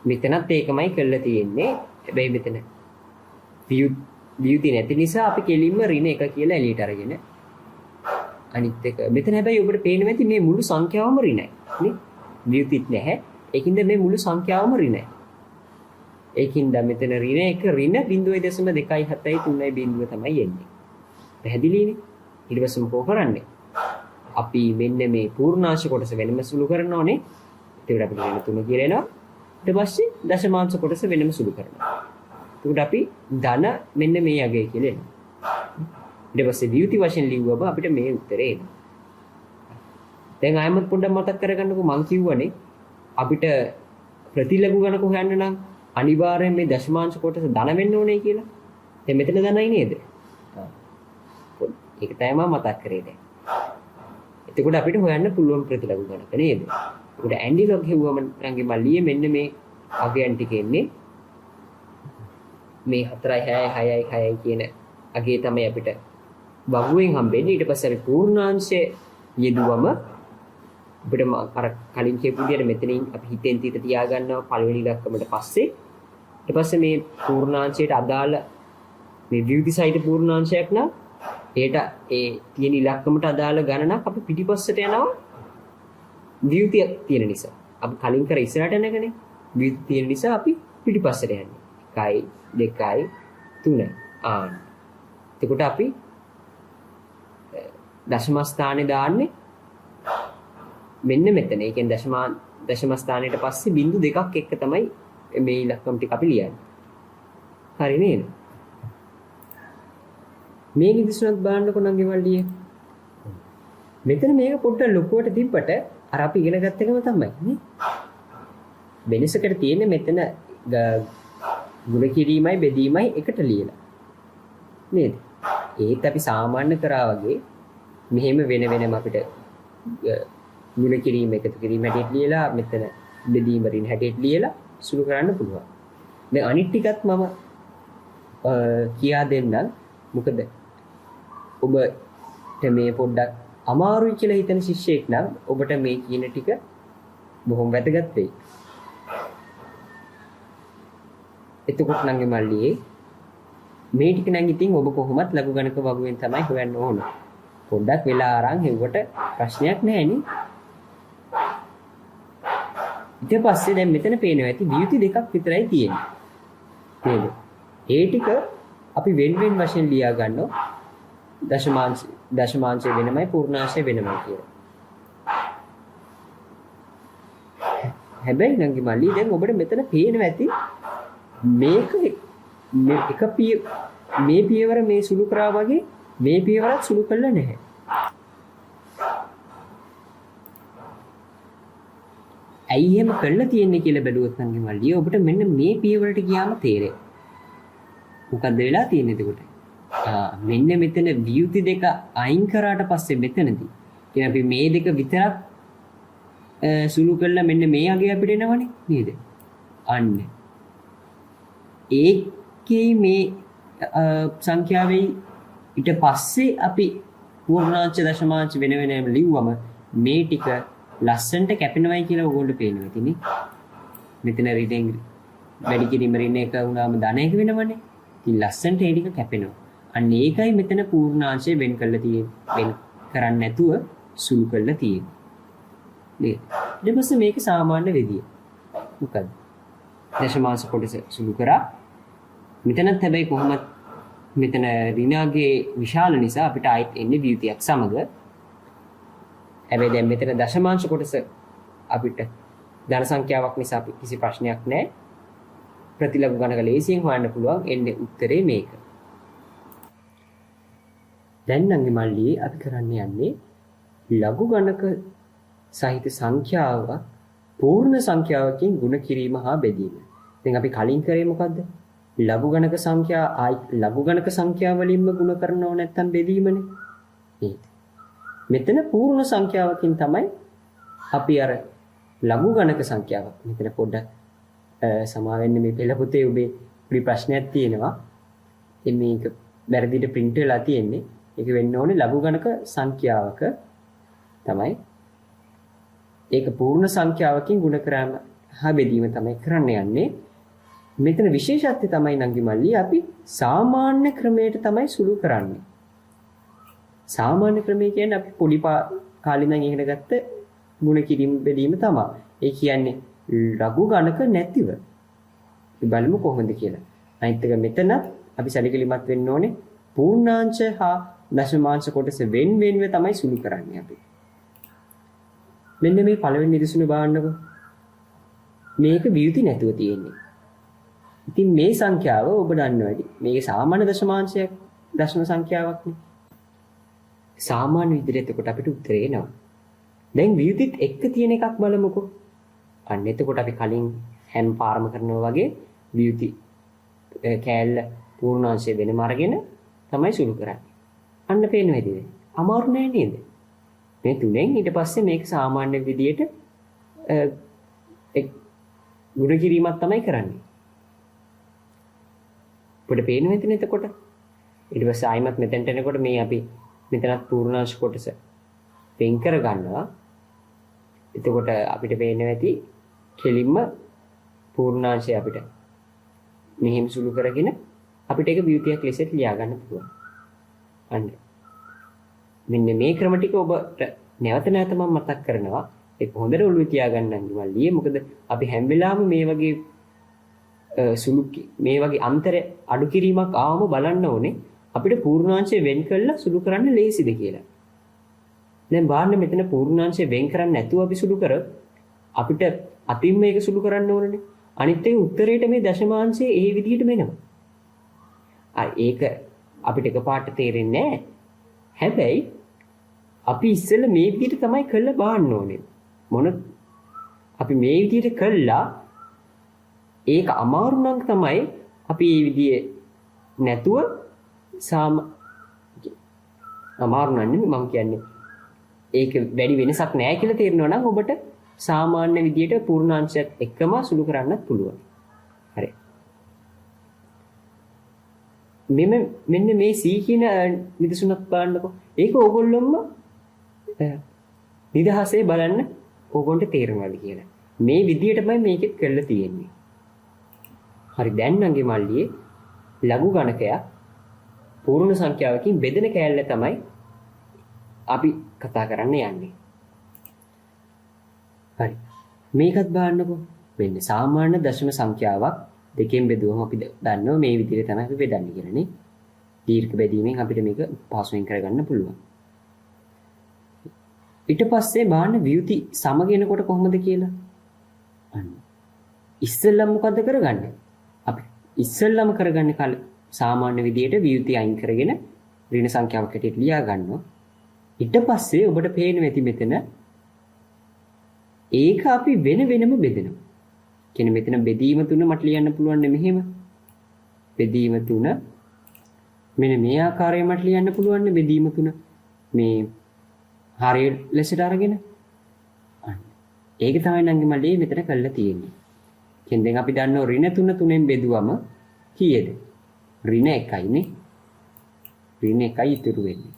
මෙතනත් ඒකමයි කරලා තියෙන්නේ. හැබැයි මෙතන වියුති නැති නිසා අපි කෙලින්ම ඍණ 1 කියලා එළියට අරගෙන අනිත් එක මෙතන හැබැයි ඔබට පේනවා ඇති මේ මුළු සංඛ්‍යාවම ඍණයි නේ? වියුතිත් නැහැ. ඒකින්ද මේ මුළු සංඛ්‍යාවම ඍණයි. ඒකින්ද මෙතන ඍණ 1 ඍණ 0.273 බිඳුව තමයි එන්නේ. පැහැදිලිනේ? ඊට පස්සේ මොකෝ කරන්නේ? අපි මෙන්න මේ පූර්ණාංශ කොටස වෙනම සුළු කරනෝනේ. ඒකට අපිට ඍණ 3 කියලා එනවා. ඊට පස්සේ දශමාංශ කොටස වෙනම සුළු කරනවා. ඒකට අපි ධන මෙන්න මේ යගේ කියලා එනවා. ඊට පස්සේ වියුති වශයෙන් ලිව්වම අපිට මේ උත්තරේ එනවා. දැන් ආයමත් පොඩ්ඩක් මතක් කරගන්නකෝ මම කිව්වනේ අපිට ප්‍රතිලඝු ගණක හොයන්න නම් අනිවාර්යෙන් මේ දශමාංශ කොටස ධන වෙන්න ඕනේ කියලා. දැන් මෙතන ධනයි නේද? ඒක තමයි මම මතක් කරේ දැන්. එතකොට අපිට හොයන්න පුළුවන් ප්‍රතිලඝු ගණක නේද? ඒකට ඇන්ටි ලොග් හෙව්වම නංගි මල්ලියේ මෙන්න මේ අගයන් ටික එන්නේ මේ 4යි 6යි 6යි 6යි කියන අගේ තමයි අපිට වගුවෙන් හම්බෙන්නේ. ඊට පස්සේ අපි පූර්ණාංශය යෙදුවම අපිට අර කලින් කියපු විදිහට මෙතනින් අපි හිතෙන් තීත තියා ගන්නවා පළවෙනි ඉලක්කමට පස්සේ. ඊට පස්සේ මේ පූර්ණාංශයට අදාළ මේ වියුති සහිත පූර්ණාංශයක් නම් ඒට ඒ තියෙන ඉලක්කමට අදාළ ගණනක් අපි පිටිපස්සට යනවා වියුතිය තියෙන නිසා. අපි කලින් කර ඉස්සරහට යනකනේ වියුති තියෙන නිසා අපි පිටිපස්සට යන්නේ. 1යි 2යි 3යි ආන්න. එතකොට අපි දශම ස්ථානේ දාන්නේ මෙන්න මෙතන. ඒ කියන්නේ දශම ස්ථානයට පස්සේ බිංදු දෙකක් එක්ක තමයි මේ ඉලක්කම් ටික අපි ලියන්නේ. හරි නේද? මේ නිදසුනත් බලන්නකො නම් ගෙවල්ලිය. මෙතන මේක පොඩ්ඩක් ලොකුවට තිබ්බට අර අපි ඉගෙන ගත්ත එකම තමයි නේ. වෙනසකට තියෙන්නේ මෙතන ගුණ කිරීමයි බෙදීමයි එකට ලියලා. නේද? ඒත් අපි සාමාන්‍ය කරා වගේ මෙහෙම වෙන වෙනම අපිට ගුණ කිරීම එකතු කිරීම හැටියට ලියලා මෙතන බෙදීම රින් හැටියට ලියලා සුළු කරන්න පුළුවන්. දැන් අනිත් ටිකත් මම කියා දෙන්නම්. මොකද ඔබට මේ පොඩ්ඩක් අමාරුයි කියලා හිතන ශිෂ්‍යයෙක් නම් ඔබට මේ කියන ටික බොහොම වැදගත් වෙයි. එතකොට නම් මල්ලියේ මේ ටික නම් ඉතින් ඔබ කොහොමත් ලඝු ගණක වගුවෙන් තමයි හොයන්න ඕන. පොඩ්ඩක් වෙලා අරන් හෙව්වට ප්‍රශ්නයක් නැහැ නේ. ඊට පස්සේ දැන් මෙතන පේනවා ඇති ව්‍යුති දෙකක් විතරයි තියෙන්නේ. නේද? ඒ ටික අපි වෙන වෙන වශයෙන් ලියා ගන්නවා. දශමාංශය වෙනමයි පූර්ණාංශය වෙනමයි කියලා. හැබැයි නංගි මල්ලි දැන් ඔබට මෙතන පේනවා ඇති මේක මේ පියවර මේ සුළු කරා වගේ මේ පියවරත් සුළු කළා නැහැ. ඇයි එහෙම කළා තියෙන්නේ කියලා බැලුවොත් නංගි මල්ලි ඔබට මෙන්න මේ පියවරට ගියාම තේරෙයි. මොකද්ද වෙලා තියෙන්නේ එතකොට? මෙන්න මෙතන ව්‍යුති දෙක අයින් කරාට පස්සේ මෙතනදී කියන අපි මේ දෙක විතරක් සුළු කළා මෙන්න මේ අගේ අපිට එනවනේ නේද? අන්න. ඒකේ මේ සංඛ්‍යාවේ ඊට පස්සේ අපි පූර්ණාංශ දශමාංශ වෙන වෙනම ලිව්වම මේ ටික ලස්සන්ට කැපෙනවයි කියලා ඕගොල්ලෝ පේනවා ඉතින්. මෙතන රිඩින් වැඩි කිරීම රින් එක වුණාම ධන එක වෙනවනේ. ඉතින් ලස්සන්ට ඒ ටික කැපෙනවා. අන්න ඒකයි මෙතන පූර්ණාංශය වෙන් කරලා තියෙන්නේ. වෙන් කරන්නේ නැතුව සුළු කරලා තියෙන්නේ. නේද? ඊට පස්සේ මේක සාමාන්‍ය විදිය. මොකද? දශමාංශ කොටස සුළු කරා. මෙතනත් හැබැයි කොහොමද මෙතන ඍණාගේ විශාල නිසා අපිට ආයෙත් එන්නේ ව්‍යුතියක් සමග. හැබැයි දැන් මෙතන දශමාංශ කොටස අපිට ධන සංඛ්‍යාවක් නිසා කිසි ප්‍රශ්නයක් නැහැ. ප්‍රතිලඝු ගණක ලේසියෙන් හොයන්න පුළුවන්. එන්නේ උත්තරේ මේක. දැන් නම් මල්ලි අපි කරන්න යන්නේ ලඝු ගණක සහිත සංඛ්‍යාව පූර්ණ සංඛ්‍යාවකින් ගුණ කිරීම හා බෙදීම. දැන් අපි කලින් කරේ මොකද්ද? ලඝු ගණක සංඛ්‍යා වලින්ම ගුණ කරනව නැත්නම් බෙදීමනේ. නේද? මෙතන පූර්ණ සංඛ්‍යාවකින් තමයි අපි අර ලඝු ගණක සංඛ්‍යාවක්. මෙතන පොඩ්ඩක් සමා වෙන්න මේ පෙළ පොතේ ඔබේ පොඩි ප්‍රශ්නයක් තියෙනවා. මේක වැරදිට print වෙලා තියෙන්නේ. ඒක වෙන්න ඕනේ ලඝු ගණක සංඛ්‍යාවක තමයි. ඒක පූර්ණ සංඛ්‍යාවකින් ගුණ කරාම හා බෙදීම තමයි කරන්න යන්නේ. මෙතන විශේෂත්වය තමයි නංගි මල්ලි අපි සාමාන්‍ය ක්‍රමයට තමයි සුළු කරන්නේ. සාමාන්‍ය ක්‍රමය කියන්නේ අපි පොඩි කාලේ ඉඳන් ඉගෙන ගත්ත ගුණ කිරීම බෙදීම තමයි. ඒ කියන්නේ ලඝු ගණක නැතිව. අපි බලමු කොහොමද කියලා. අනිත් එක මෙතන අපි සැලකිලිමත් වෙන්න ඕනේ පූර්ණාංශ හා දශමාංශ කොටස වෙන වෙනව තමයි සුළු කරන්නේ අපි. මෙන්න මේ පළවෙනි නිදසුන බලන්නකො. මේක ව්‍යුති නැතුව තියෙන්නේ. ඉතින් මේ සංඛ්‍යාව ඔබ දන්නවද? මේක සාමාන්‍ය දශමාංශයක් දශම සංඛ්‍යාවක් නේ. සාමාන්‍ය විදිහට එතකොට අපිට උත්තරේ එනවා. දැන් ව්‍යුතිත් එක්ක තියෙන එකක් බලමුකෝ. අන්න එතකොට අපි කලින් හැම පාරම කරනවා වගේ ව්‍යුති කෑල්ල පූර්ණාංශය වෙනම අරගෙන තමයි සුළු කරන්නේ. අන්න පේනවා ඉතින්. අමාරු නෑ නේද? මේ තුනෙන් ඊට පස්සේ මේක සාමාන්‍ය විදියට ගුණ කිරීමක් තමයි කරන්නේ. අපිට පේනවා ඉතින් එතකොට. ඊට පස්සේ ආයිමත් මෙතෙන්ට එනකොට මේ අපි මෙතනත් පූර්ණාංශ කොටස වෙන් කර ගන්නවා. එතකොට අපිට පේනවා ඇති කෙලින්ම පූර්ණාංශය අපිට මෙහෙම සුළු කරගෙන අපිට ඒක ව්‍යුතියක් ලෙස ලියා ගන්න පුළුවන්. අන්න මෙන්න මේ ක්‍රම ටික ඔබට නැවත නැවත මම මතක් කරනවා. ඒක හොඳට ඔළුවේ තියාගන්න මල්ලියේ. මොකද අපි හැම වෙලාවෙම මේ වගේ මේ වගේ අන්තර අඩු කිරීමක් ආවම බලන්න ඕනේ අපිට පූර්ණාංශය වෙන් කළා සුළු කරන්න ලේසිද කියලා. දැන් බලන්න මෙතන පූර්ණාංශය වෙන් කරන්නේ නැතුව අපි සුළු කරොත් අපිට අතින් මේක සුළු කරන්න ඕනනේ. අනිත් එක උත්තරේට මේ දශමාංශය ඒ විදිහටම එනවා. ඒක අපිට එකපාරට තේරෙන්නේ නැහැ. හැබැයි අපි ඉස්සෙල්ලා මේ විදිහට තමයි කළා බලන්න ඕනේ. අපි මේ විදිහට කළා ඒක අමාරු නම් තමයි අපි මේ විදිහේ නැතුව අමාරු නම් මම කියන්නේ ඒක වැඩි වෙනසක් නැහැ කියලා තේරෙනවා නම් ඔබට සාමාන්‍ය විදියට පූර්ණාංශයත් එක්කම සුළු කරන්නත් පුළුවන්. හරි. මෙන්න මේ C කියන නිදසුනක් බලන්නකො. ඒක ඕගොල්ලොම නිදහසේ බලන්න ඕගොන්ට තේරෙනවද කියලා. මේ විදියටමයි මේකෙත් කරලා තියෙන්නේ. හරි දැන් නංගේ මල්ලියේ ලඝු ගණකයක් පූර්ණ සංඛ්‍යාවකින් බෙදෙන කෑල්ල තමයි අපි කතා කරන්න යන්නේ. හරි. මේකත් බලන්නකො. මෙන්න සාමාන්‍ය දශම සංඛ්‍යාවක් දෙකෙන් බෙදුවම අපි දන්නවා මේ විදිහට තමයි අපි බෙදන්නේ කියලා නේ. දීර්ඝ බෙදීමෙන් අපිට මේක පහසුවෙන් කරගන්න පුළුවන්. ඊට පස්සේ බලන්න ව්‍යුති සමගෙනකොට කොහොමද කියලා. අන්න. ඉස්සෙල්ලම මොකද්ද කරගන්නේ? අපි ඉස්සෙල්ලම කරගන්නේ සාමාන්‍ය විදිහට ව්‍යුති අයින් කරගෙන ඍණ සංඛ්‍යාවක් හැටියට ලියා ගන්නවා. ඊට පස්සේ ඔබට පේනවා ඇති මෙතන ඒක අපි වෙන වෙනම බෙදෙනවා. කියන්නේ මෙතන බෙදීම තුන මට ලියන්න පුළුවන් මෙහෙම. බෙදීම තුන මෙන්න මේ ආකාරයෙන් මට ලියන්න පුළුවන් බෙදීම තුන. මේ හරිය ලෙසට අරගෙන. ඒක තමයි නංගි මල්ලේ මෙතන කරලා තියෙන්නේ. කියන්නේ දැන් අපි දන්නවා ඍණ තුන තුනෙන් බෙදුවම කීයද? ඍණ 1යි නේ. ඍණ 1යි ඉතුරු වෙන්නේ.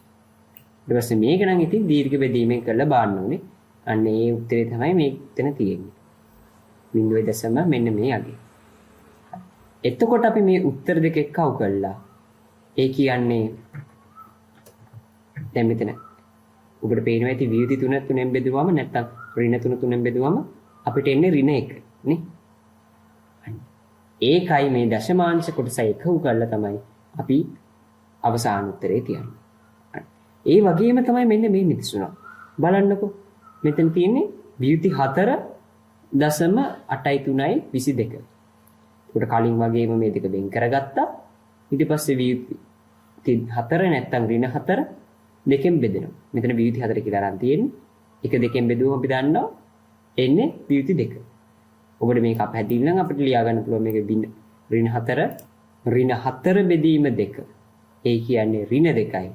ඊට පස්සේ මේක නම් ඉතින් දීර්ඝ බෙදීමෙන් කරලා බලන්න ඕනේ. අන්න ඒ උත්තරේ තමයි මෙතන තියෙන්නේ. 0.0 මෙන්න මේ අගේ. එතකොට අපි මේ උත්තර දෙක එක්කව කළා. ඒ කියන්නේ දැන් මෙතන ඔබට පේනවා ඇති ව්‍යුති තුන තුනෙන් බෙදුවම නැත්තම් ඍණ තුන තුනෙන් බෙදුවම අපිට එන්නේ ඍණ 1 නේ. ඒකයි මේ දශමාංශ කොටස එකව කරලා තමයි අපි අවසාන උත්තරේ තියන්නේ. ඒ වගේම තමයි මෙන්න මේ නිදසුන. බලන්නකෝ. මෙතන තියෙන්නේ ව්‍යුති 4.8.3.22. උඩ කලින් වගේම මේ දෙක වෙන් කරගත්තා. ඊට පස්සේ ව්‍යුති 4 නැත්තම් ඍණ 4 දෙකෙන් බෙදෙනවා. මෙතන ව්‍යුති 4 කියලා අරන් තියෙන්නේ. එක දෙකෙන් බෙදුවම අපි දන්නවා එන්නේ ව්‍යුති 2. ඔබට මේක අපහැදිලි නම් අපිට ලියා ගන්න පුළුවන් මේක ඍණ 4 බෙදීම 2. ඒ කියන්නේ ඍණ 2යි.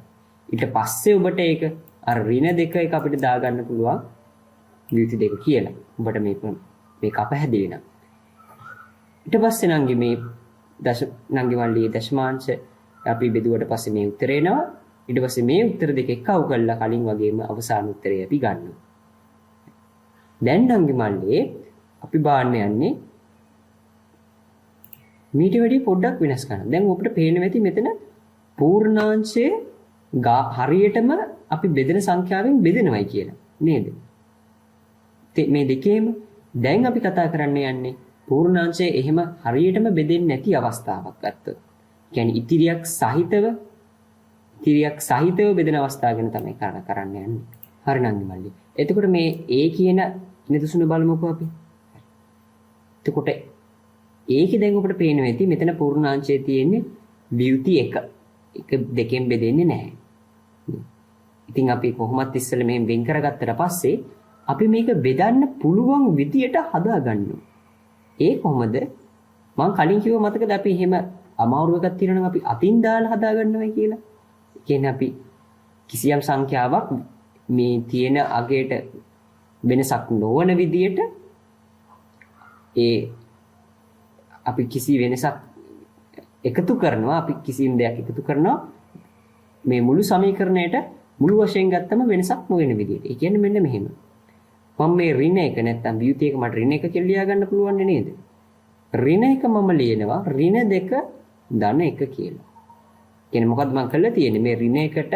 ඊට පස්සේ ඔබට ඒක අර ඍණ 2 එක අපිට දා ගන්න පුළුවන් ව්‍යුති 2 කියලා. ඔබට මේක අපහැදිලි නම්. ඊට පස්සේ නංගි මේ නංගි මල්ලී දශමාංශ අපි බෙදුවට පස්සේ මේ උත්තරේ එනවා. ඊට පස්සේ මේ උත්තර දෙක එක්කව කරලා කලින් වගේම අවසාන උත්තරය අපි ගන්නවා. දැන් නංගි මල්ලී අපි බාන්න යන්නේ මීට වැඩි පොඩ්ඩක් වෙනස් කරනවා. දැන් ඔබට පේනවා ඇති මෙතන පූර්ණාංශයේ හරියටම අපි බෙදෙන සංඛ්‍යාවෙන් බෙදෙනවයි කියලා නේද? මේ දෙකේම දැන් අපි කතා කරන්න යන්නේ පූර්ණාංශයේ එහෙම හරියටම බෙදෙන්නේ නැති අවස්ථාවක් ගත්තොත්. කියන්නේ ඉතිරියක් සහිතව බෙදෙන අවස්ථාව ගැන තමයි කරන්න යන්නේ. හරි නංගි මල්ලි. එතකොට මේ A කියන නිදසුන බලමුකෝ අපි. එතකොට ඒකේ දැන් ඔබට පේනවා ඇති මෙතන පූර්ණාංශයේ තියෙන්නේ ව්‍යුති 1. එක දෙකෙන් බෙදෙන්නේ නැහැ. ඉතින් අපි කොහොමත් ඉස්සෙල්ලා මෙහෙම වෙන් කරගත්තට පස්සේ අපි මේක බෙදන්න පුළුවන් විදියට හදාගන්නවා. ඒ කොහොමද? මම කලින් කිව්ව මතකද අපි එහෙම අමාරු එකක් තියෙනවා නම් අපි අතින් දාලා හදාගන්නවා කියලා. ඒ කියන්නේ අපි කිසියම් සංඛ්‍යාවක් මේ තියෙන අගයට වෙනසක් නොවන විදියට අපි කිසි වෙනසක් එකතු කරනවා. අපි කිසිම දෙයක් එකතු කරනවා මේ මුළු සමීකරණයට මුළු වශයෙන් ගත්තම වෙනසක් නොවන විදියට. ඒ කියන්නේ මෙන්න මෙහෙම. මම මේ ඍණ 1 නැත්තම් ව්‍යුති 1 මට ඍණ 1 කියලා ලියා ගන්න පුළුවන් නේද? ඍණ 1 මම ලියනවා ඍණ 2 ධන 1 කියලා. කියන්නේ මොකද්ද මම කරලා තියෙන්නේ මේ ඍණ 1ට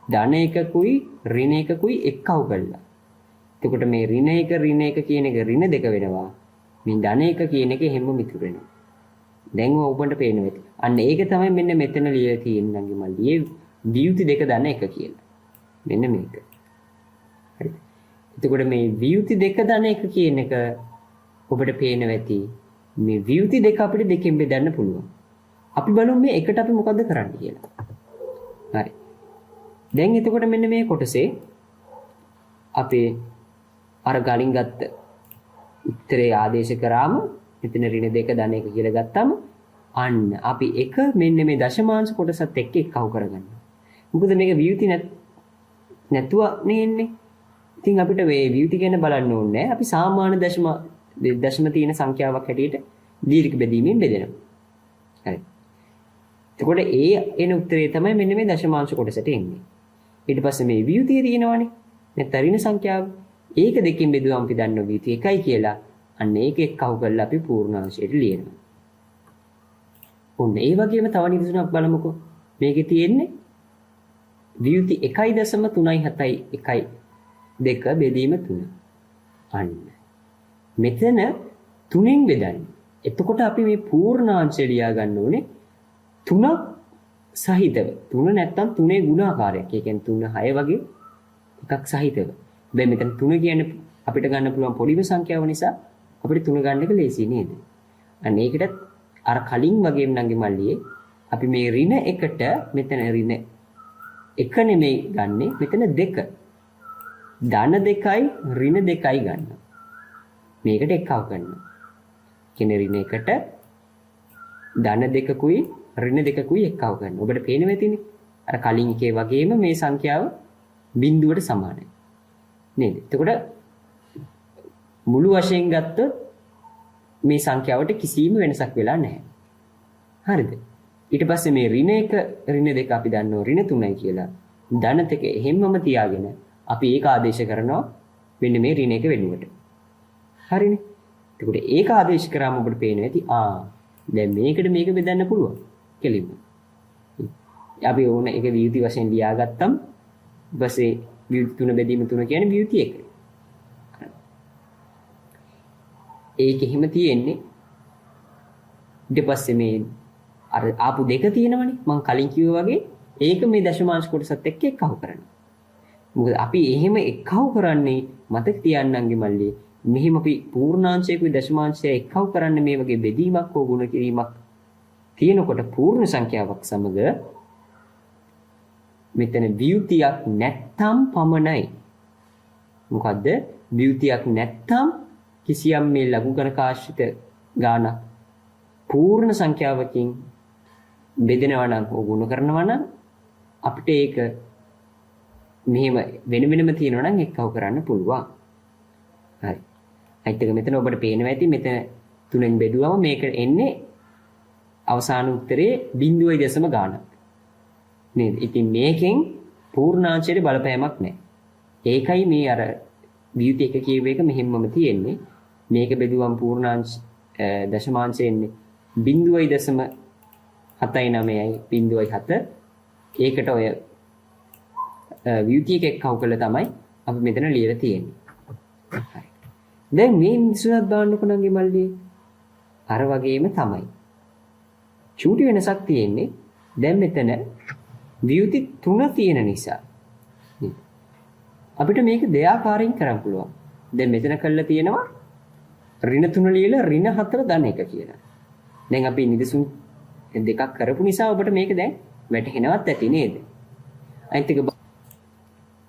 ධන 1කුයි ඍණ 1කුයි එක්කව කරලා. එතකොට මේ ඍණ 1 කියන එක ඍණ 2 වෙනවා. මේ ධන 1 කියන එක හැම මිතුරු වෙනවා. දැන් ඔබට පේනවා ඇති. අන්න ඒක තමයි මෙන්න මෙතන ලියලා තියෙන්නේ නංගි මල්ලි. ව්‍යුති 2 ධන 1 කියලා. මෙන්න මේක. එතකොට මේ වියුති දෙක ධන එක කියන එක ඔබට පේනවා ඇති. මේ වියුති දෙක අපිට දෙකෙන් බෙදන්න පුළුවන්. අපි බලමු මේ එකට අපි මොකද්ද කරන්න කියලා. හරි. දැන් එතකොට මෙන්න මේ කොටසේ අපේ අර ගලින් ගත්ත උත්තරේ ආදේශ කරාම මෙතන ඍණ දෙක ධන එක කියලා ගත්තාම අන්න අපි එක මෙන්න මේ දශමාංශ කොටසත් එක්ක එක්කව කරගන්නවා. මොකද මේක වියුති නැතුව නෙන්නේ. ඉතින් අපිට මේ වියුති ගැන බලන්න ඕනේ නැහැ. අපි සාමාන්‍ය දශම තියෙන සංඛ්‍යාවක් හැටියට දීර්ඝ බෙදීමෙන් බෙදෙනවා. හරි. එතකොට ඒ එන උත්තරේ තමයි මෙන්න මේ දශමාංශ කොටසට එන්නේ. ඊට පස්සේ මේ වියුතිය තියෙනවනේ. නැත්නම් ඍණ සංඛ්‍යාව. ඒක දෙකෙන් බෙදුවම අපි දන්නවා වියුති එකයි කියලා. අන්න ඒක එක්කව කරලා අපි පූර්ණාංශයට ලියනවා. ඔන්න ඒ වගේම තව නිදසුනක් බලමුකෝ. මේකේ තියෙන්නේ වියුති 1.371 2 බෙදීම 3. අන්න. මෙතන 3න් බෙදන්නේ. එතකොට අපි මේ පූර්ණාංශය ලියා ගන්න ඕනේ 3ක් සහිතව. 3 නැත්තම් 3ේ ගුණාකාරයක්. ඒ කියන්නේ 3 6 වගේ එකක් සහිතව. දැන් මෙතන 3 කියන්නේ අපිට ගන්න පුළුවන් පොඩිම සංඛ්‍යාව නිසා අපිට 3 ගන්න එක ලේසි නේද? අන්න ඒකට අර කලින් වගේම නංගි මල්ලියේ අපි මේ ඍණ එකට මෙතන ඍණ එක නෙමෙයි ගන්නෙ මෙතන දෙක. ධන දෙකයි ඍණ දෙකයි ගන්නවා. මේකට එකව ගන්නවා. කියන්නේ ඍණ එකට ධන දෙකකුයි ඍණ දෙකකුයි එකව ගන්නවා. ඔබට පේනවා ඇතිනේ. අර කලින් එකේ වගේම මේ සංඛ්‍යාව බිඳුවට සමානයි. නේද? එතකොට මුළු වශයෙන් ගත්තොත් මේ සංඛ්‍යාවට කිසිම වෙනසක් වෙලා නැහැ. හරිද? ඊට පස්සේ මේ ඍණ 1 ඍණ 2 අපි දන්නවා ඍණ 3යි කියලා. ධන දෙක එහෙම්මම තියාගෙන අපි ඒක ආදේශ කරනවා මෙන්න මේ ඍණ 1 වෙනුවට. හරිනේ. එතකොට ඒක ආදේශ කරාම ඔබට පේනවා ඇති දැන් මේකට මේක බෙදන්න පුළුවන්. කෙලින්ම. අපි ඕන එක වියුති වශයෙන් ලියාගත්තම් ඊපස්සේ වියුති 3 බෙදීම 3 කියන්නේ වියුති 1. ඒක එහෙම තියෙන්නේ ඊට පස්සේ මේ අර ආපු දෙක තියෙනවනේ මම කලින් කිව්වා වගේ ඒක මේ දශමාංශ කොටසත් එක්ක එක්කව කරනවා. මොකද අපි එහෙම එක්කව කරන්නේ මතක තියාගන්නන්ගේ මල්ලි මෙහිම අපි පූර්ණාංශයකුයි දශමාංශය එක්කව කරන්නේ මේ වගේ බෙදීමක් හෝ ගුණ කිරීමක් තියෙනකොට පූර්ණ සංඛ්‍යාවක් සමග මෙතන වියුතියක් නැත්තම් පමණයි. මොකද්ද? වියුතියක් නැත්තම් කිසියම් මේ ලඝු ගණකාශ්‍රිත ගාන පූර්ණ සංඛ්‍යාවකින් බෙදෙනවා නම් ගුණ කරනවා නම් අපිට ඒක මෙහෙම වෙන වෙනම තියෙනවා නම් එක්කව කරන්න පුළුවන්. හරි. අයිත් එක මෙතන ඔබට පේනවා ඇති මෙතන 3න් බෙදුවම මේක එන්නේ අවසාන උත්තරේ 0.0 ගානක්. නේද? ඉතින් මේකෙන් පූර්ණාංශයට බලපෑමක් නැහැ. ඒකයි මේ අර වියුති එක කියව එක මෙහෙම්මම තියෙන්නේ. මේක බෙදුවම් පූර්ණාංශ දශමාංශය එන්නේ 0.79යි 0.7. ඒකට ඔය වියුති එක එක්කව කළා තමයි අපි මෙතන ලියලා තියෙන්නේ. හරි. දැන් මේ මිනිස්සුත් බලන්නකො නංගි මල්ලි. අර වගේම තමයි. චූටි වෙනසක් තියෙන්නේ. දැන් මෙතන වියුති 3 තියෙන නිසා අපිට මේක දෙආකාරයෙන් කරන්න පුළුවන්. දැන් මෙතන කළා තියෙනවා ඍණ 3 ලියලා ඍණ 4 ධන 1 කියලා. දැන් අපි නිදසුන් දෙකක් කරපු නිසා ඔබට මේක දැන් වැටහෙනවත් ඇති නේද? අනිත් එක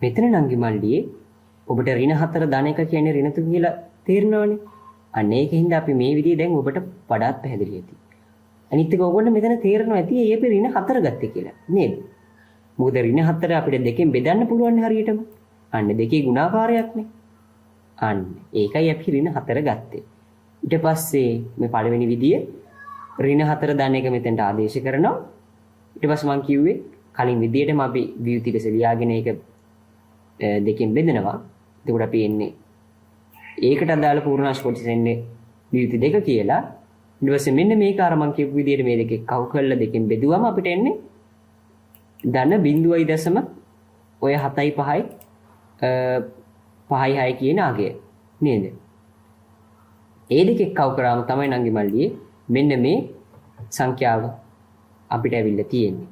මෙතන නංගි මල්ලියේ ඔබට ඍණ 4 ධන 1 කියන්නේ ඍණ 3 කියලා තේරෙනවනේ. අන්න ඒකින්ද අපි මේ විදිහේ දැන් ඔබට වඩාත් පැහැදිලි ඇති. අනිත් එක ඕගොල්ලෝ මෙතන තේරෙනවා ඇති ඒ අපි ඍණ 4 ගත්තේ කියලා නේද? මොකද ඍණ 4 අපිට දෙකෙන් බෙදන්න පුළුවන් හරියටම. අන්න දෙකේ ගුණාකාරයක්නේ. අන්න ඒකයි අපි ඍණ 4 ගත්තේ. ඊට පස්සේ මේ පළවෙනි විදිය ඍණ 4 ධන 1 මෙතෙන්ට ආදේශ කරනවා. ඊට පස්සේ මම කිව්වේ කලින් විදියටම අපි වියුති ලෙස ලියාගෙන ඒක දෙකෙන් බෙදනවා. එතකොට අපි එන්නේ ඒකට අදාළ පූර්ණාංශ කොටස එන්නේ වියුති 2 කියලා. ඊට පස්සේ මෙන්න මේක අර මම කියපු විදියට මේ දෙක එක්කව කරලා දෙකෙන් බෙදුවම අපිට එන්නේ ධන 0.0 ඔය 7යි 5යි 5යි 6 කියන අගය නේද? ඒ දෙක එක්කව කරාම තමයි නංගි මල්ලියේ මෙන්න මේ සංඛ්‍යාව අපිට ඇවිල්ලා තියෙන්නේ.